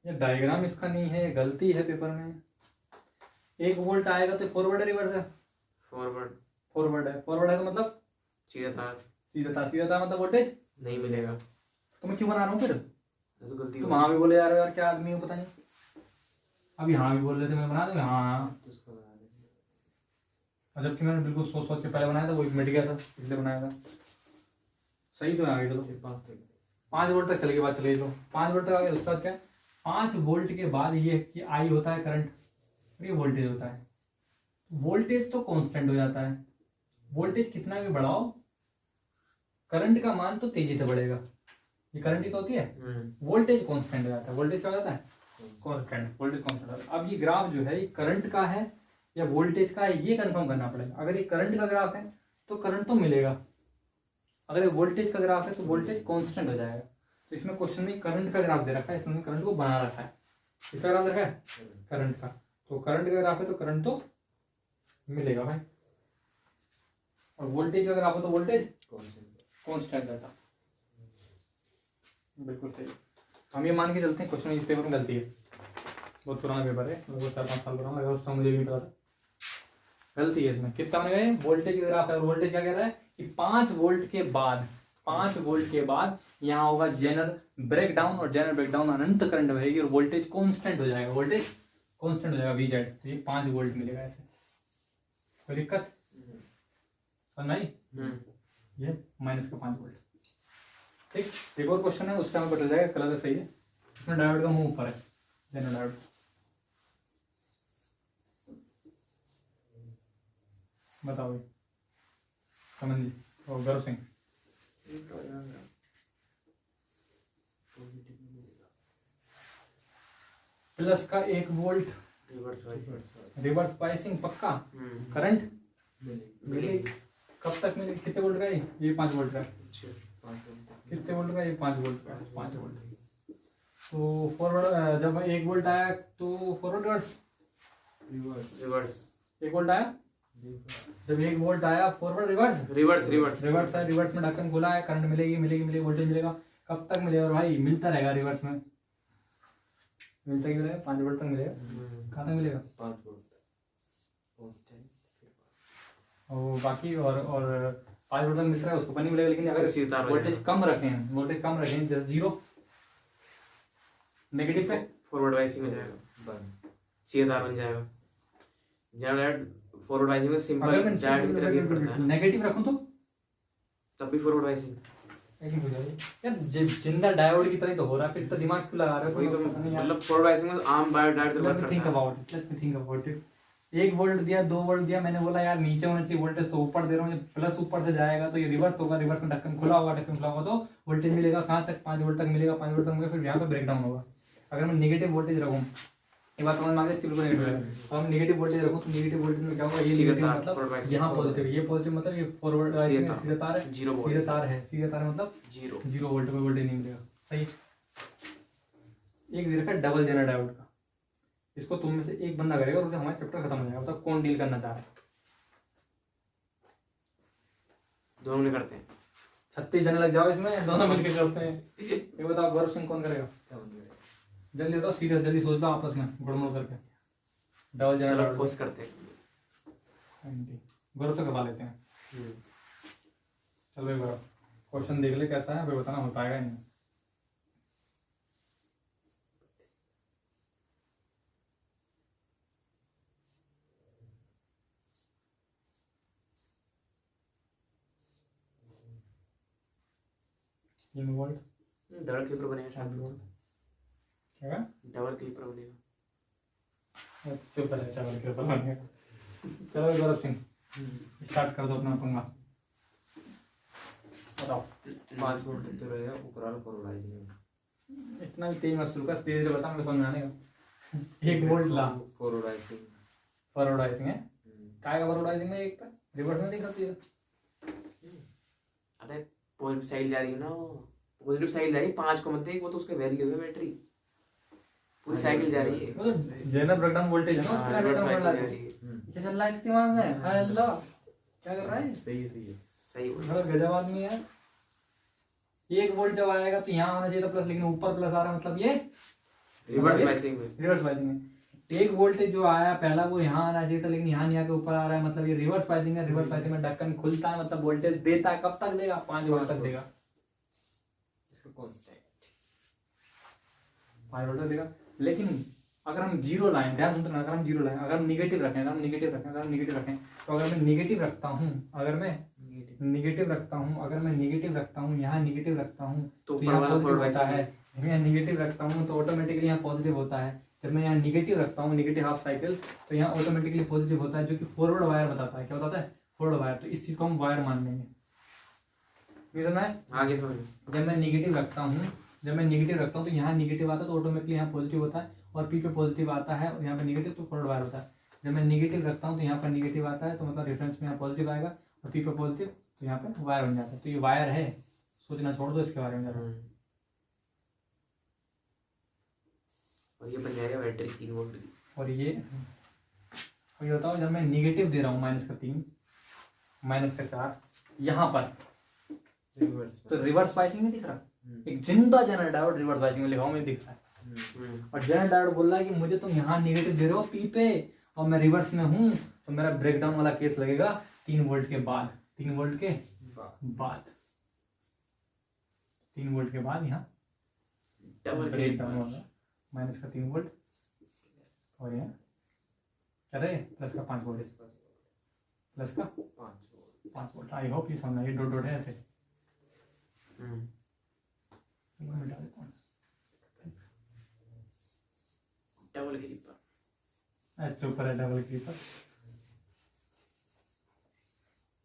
ये डायग्राम इसका नहीं है, गलती है पेपर में। 1 वोल्ट आएगा तो फॉरवर्ड है रिवर्स है? फॉरवर्ड है। फॉरवर्ड है तो मतलब सीधा तार मतलब वोल्टेज नहीं मिलेगा। तो मैं क्यों बना रहा हूँ फिर? तो गलती तुम हाँ भी बोले यार क्या आदमी हो पता नहीं। अभी हाँ भी बोल रहे थे, मैं बना दूँ हाँ, जबकि मैंने बिल्कुल सोच के पहले बनाया था, वो मिट गया था इसलिए बनाया था। सही तो है। आगे चलो 5 वोल्ट तक चले गए, बात चले तो 5 वोल्ट तक आ गया। उसके बाद क्या? 5 वोल्ट के बाद ये आई होता है करंट, ये वोल्टेज होता है। वोल्टेज तो कांस्टेंट हो जाता है। वोल्टेज कितना भी बढ़ाओ करंट का मान तो तेजी से बढ़ेगा। ये करंट ही तो होती है। वोल्टेज कांस्टेंट हो जाता है। वोल्टेज क्या हो जाता है? कांस्टेंट। वोल्टेज कांस्टेंट होता है। अब ये ग्राफ जो है ये करंट का है या वोल्टेज का है, ये कंफर्म करना पड़ेगा। अगर ये करंट का ग्राफ है तो करंट तो मिलेगा, अगर ये वोल्टेज का ग्राफ है तो वोल्टेज कांस्टेंट हो जाएगा। तो इसमें क्वेश्चन में करंट का ग्राफ दे रखा है, इसमें करंट को बना रखा है। किसका ग्राफ रखा है? करंट का। तो करंट का ग्राफ है तो करंट तो मिलेगा भाई, और वोल्टेज का ग्राफ है तो वोल्टेज कांस्टेंट रहता। बिल्कुल सही। हम ये मान के चलते हैं क्वेश्चन इस पेपर में गलती है, बहुत पुराना पेपर है, लगभग 4-5 साल पुराना है, उसका मुझे भी नहीं पता था। गलती है इसमें। कितना बन गए? वोल्टेज का ग्राफ है, और वोल्टेज क्या कह रहा है कि 5 वोल्ट के बाद यहाँ होगा जनरल ब्रेकडाउन, और जनरल ब्रेकडाउन अनंत करंट बहेगी और वोल्टेज कांस्टेंट हो जाएगा। वोल्टेज कांस्टेंट हो जाएगा वी जेड। तो ये 5 वोल्ट मिलेगा ऐसे। कोई दिक्कत नहीं? ये -5 वोल्ट। ठीक। एक और क्वेश्चन है, उससे हमें पता जाएगा कलर सही है। इसमें डायोड का मुंह ऊपर है, जनरल डायोड। बताओ कमल जी और गौरव सिंह। प्लस का 1 वोल्ट रिवर्स बायसिंग पक्का। करंट मिलेगी। कब तक मिलेगी? कितने वोल्ट का है ये? 5 वोल्ट का। कितने वोल्ट का? ये 5 वोल्ट का। 5 वोल्ट। तो फॉरवर्ड जब 1 वोल्ट आया तो फॉरवर्ड रिवर्स 1 वोल्ट आया। जब 1 वोल्ट आया फॉरवर्ड रिवर्स है। रिवर्स में ढक्कन खुला है, करंट मिलेगी, वोल्टेज मिलेगा। कब तक मिलेगा? और भाई मिलता रहेगा रिवर्स में, मिलता ही रहेगा। 5 वोल्ट तक मिलेगा। कहाँ तक मिलेगा? 5 वोल्ट। और बाकी और 5 वोल्ट तक मिल रहा है उसको नहीं मिलेगा। लेकिन अगर वोल्टेज कम रखें जैसे 0 नेगेटिव है, फॉरवर्ड वाइसिंग हो जाएगा, सीधा तार बन जाएगा। जनरल फॉरवर्ड वाइसिंग में सिंपल डायोड की तरह गेम करता है। नेगेटिव रखूं तो तब भी फॉरवर्ड वाइसिंग लेकिन हो जाएगी यार। जिंदा डायोड की तरह तो हो रहा है, फिर तो दिमाग क्यों लगा रहे हो? वही तो मतलब फॉरवर्ड वाइसिंग में आम डायोड तो work think about it. 1 volt दिया, 2 वोल्ट दिया, मैंने बोला यार नीचे होना चाहिए वोल्टेज, तो ऊपर दे रहा हूँ। प्लस ऊपर से जाएगा तो ये रिवर्स होगा, रिवर्स में ढक्कन खुला होगा तो वोल्टेज मिलेगा। कहाँ तक? 5 वोल्ट तक मिलेगा। 5 वोल्ट तक मिलेगा, फिर यहाँ पे ब्रेकडाउन होगा। अगर मैं नेगेटिव वोल्टेज रखूँ, ये बात समझ में आ गई? बिल्कुल नेगेटिव है। अब हम नेगेटिव वोल्टेज रखूँ तो नेगेटिव वोल्टेज में क्या होगा? ये नेगेटिव मतलब यहाँ पॉजिटिव, ये पॉजिटिव मतलब ये फॉरवर्ड सीधा तार है। सीधा तार मतलब 0 वोल्ट पे वोल्टेज नहीं मिलेगा। सही। एक दे रखा है डबल जनरल डायोड का, इसको तुम में से एक बंदा करेगा और हमारा चैप्टर खत्म हो जाएगा। बताओ कौन डील करना चाह रहा है? दोनों में करते हैं। 36 जने लग जाओ इसमें, दोनों मिलकर करते हैं। ये बताओ गौरव सिंह कौन करेगा? क्या बन गया? जल्दी बताओ, सीरियस, जल्दी सोच लो आपस में गुड़मुड़ करके। डबल जनरल चलो डायोड कोशिश करते हैं। गौरव से करवा लेते हैं। चलो भाई गौरव, क्वेश्चन देख ले कैसा है, फिर बताना हो पाएगा ही नहीं। तीन वोल्ट डबल क्लिपर बनेगा शायद। क्या? डबल क्लिपर बनेगा। चुप है, चलो गौरव सिंह स्टार्ट कर दो अपना पंगा, बताओ। 5 वोल्ट तो रहेगा उपराल पोलराइजिंग। इतना भी तेज मत शुरू कर, धीरे धीरे बता, मुझे समझ में आने का। 1 वोल्ट ला पोलराइजिंग। फॉरवर्डाइजिंग है, काय का फॉरवर्डाइजिंग में एक पे रिवर्स में दिख रहा है। अरे पॉजिटिव साइड जा रही है ना, पॉजिटिव साइड जा रही है, 5 को मत देख, वो तो उसके वैल्यू है बैटरी, पूरी साइकिल जा रही है। वो तो जनरल ब्रेकडाउन वोल्टेज है ना, उसके रिवर्स आगे साइकिल टर्म जा लगा रही है। क्या चल रहा है इसके दिमाग में? हाय अल्लाह, क्या कर रहा है? सही है। सही बोल। बड़ा गजब आदमी है। 1 वोल्ट जब आएगा तो यहाँ आना चाहिए था प्लस, लेकिन ऊपर प्लस आ रहा है, मतलब ये रिवर्स बाइसिंग में। रिवर्स बाइसिंग है। 1 वोल्टेज जो आया पहला वो यहाँ आना चाहिए था, लेकिन यहाँ नहीं आके ऊपर आ रहा है, मतलब ये रिवर्स बाइसिंग है। रिवर्स बाइसिंग में ढक्कन खुलता है, मतलब वोल्टेज देता है, कब तक देगा? 5 वोल्ट तक देगा। इसका कांस्टेंट 5 वोल्ट तक देगा। लेकिन अगर हम जीरो लाएं, ध्यान सुनते ना, अगर हम जीरो लाएं, अगर हम निगेटिव रखें, अगर हम निगेटिव रखें, अगर हम निगेटिव रखें, तो अगर मैं निगेटिव रखता हूँ, अगर मैं निगेटिव रखता हूँ, अगर मैं निगेटिव रखता हूँ, यहाँ निगेटिव रखता हूँ तो तो ऊपर यहाँ वाला पॉजिटिव फॉरवर्ड होता है। बाइसिंग। मैं निगेटिव रखता हूँ तो ऑटोमेटिकली यहाँ पॉजिटिव होता है। जब मैं यहाँ निगेटिव रखता हूँ, निगेटिव हाफ साइकिल, तो यहाँ ऑटोमेटिकली पॉजिटिव होता है, जो कि फॉरवर्ड वायर बताता है। क्या बताता है? Forward wire. तो इस चीज को हम वायर मान लेंगे। ये समझ में? आगे समझ। जब मैं निगेटिव रखता हूँ, जब मैं निगेटिव रखता हूँ तो यहाँ निगेटिव आता है तो ऑटोमेटिकली यहाँ पॉजिटिव होता है, और पी पे पॉजिटिव आता है और यहाँ पे निगेटिव, तो फॉरवर्ड वायर होता है। जब मैं निगेटिव रखता हूँ तो यहाँ पर निगेटिव आता है, तो मतलब रेफरेंस में यहाँ पॉजिटिव आएगा, और पी पे पॉजिटिव, तो यहाँ पे वायर बन जाता है। तो ये वायर है, सोचना छोड़ दो इसके बारे में जरा। और ये बन जाएगा बैटरी 3 वोल्ट की। और ये बताओ, जब मैं निगेटिव दे रहा हूँ -3 -4 यहाँ पर, रिवर्स तो रिवर्स बाइसिंग में दिख रहा है। एक जिंदा जनरल डायोड रिवर्स बाइसिंग में लिखा हुआ में दिख रहा है। और जनरल डायोड बोल रहा है कि मुझे तुम यहाँ निगेटिव दे रहे हो पी पे, और मैं रिवर्स में हूँ, तो मेरा ब्रेकडाउन वाला केस लगेगा 3 वोल्ट के बाद। 3 वोल्ट के बाद 3 वोल्ट के बाद यहाँ डबल ब्रेकडाउन क्लिपर। होगा, -3 वोल्ट, और यहाँ क्या रहे प्लस का 5 वोल्ट, प्लस का 5 वोल्ट। आई होप ये समझना, ये डॉट डॉट है ऐसे। मैं मिटा देता हूँ। Double clipper. अच्छा ऊपर है डबल क्लिपर।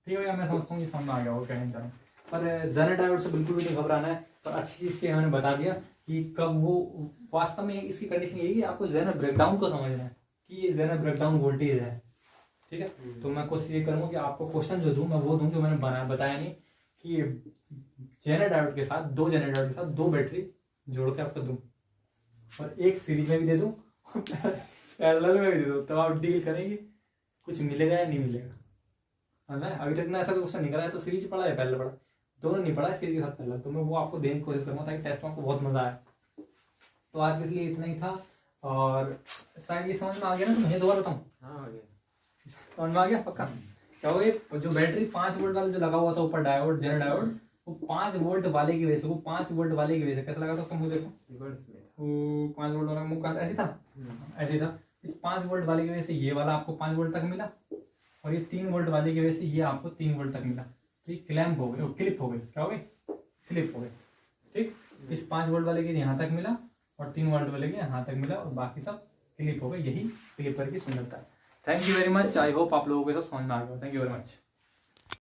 ठीक है, मैं समझता हूँ ये समझ में आ गया वो कहने जा रहा हूँ। पर जनरल डायोड से बिल्कुल भी नहीं घबराना है। पर अच्छी चीज़ की मैंने बता दिया कि कब वो वास्तव में इसकी कंडीशन यही है कि आपको जनरल ब्रेकडाउन को समझना है कि ये जनरल ब्रेकडाउन वोल्टेज है। ठीक है, तो मैं कोशिश ये करूँगा कि आपको क्वेश्चन जो दूँ मैं वो दूँ जो मैंने बताया नहीं, कि जनरल डायोड के साथ 2 जनरल डायोड के साथ 2 बैटरी जोड़ के आपको दूँ, और एक सीरीज में भी दे दूँ और पैरेलल में भी दे दूँ, तो आप डील करेंगे कुछ मिलेगा या नहीं मिलेगा। है ना? अभी तक ना ऐसा क्वेश्चन नहीं करा है, तो सीरीज पढ़ा है पैरेलल पढ़ा, दोनों नहीं पढ़ा है, सीरीज के साथ पैरेलल। तो मैं वो आपको देने की कोशिश करूँगा ताकि टेस्ट में आपको बहुत मजा आए। तो आज के लिए इतना ही था, और शायद ये समझ में आ गया ना, तो मुझे दोबारा बताऊँ? हाँ, आ गया। समझ में आ गया पक्का? क्या हो, ये जो बैटरी 5 वोल्ट वाला जो लगा हुआ था ऊपर डायोड, जनरल डायोड, वो 5 वोल्ट वाले की वजह से, वो 5 वोल्ट वाले की वजह से कैसा लगा था उसका मुंह देखो, रिवर्स में वो 5 वोल्ट वाला मुंह ऐसे था, ऐसे था। इस 5 वोल्ट वाले की वजह से ये वाला आपको 5 वोल्ट तक मिला, और ये 3 वोल्ट वाले की वजह से ये आपको 3 वोल्ट तक मिला। तो ये क्लैम्प हो गए, क्लिप हो गई। क्या हो गई? क्लिप हो गई। ठीक, इस 5 वोल्ट वाले के यहाँ तक मिला, और 3 वोल्ट वाले के यहाँ तक मिला, और बाकी सब क्लिप हो गई। यही क्लिपर की सुंदरता है। Thank you very much. I hope आप लोगों को सब समझ में आ गया। Thank you very much.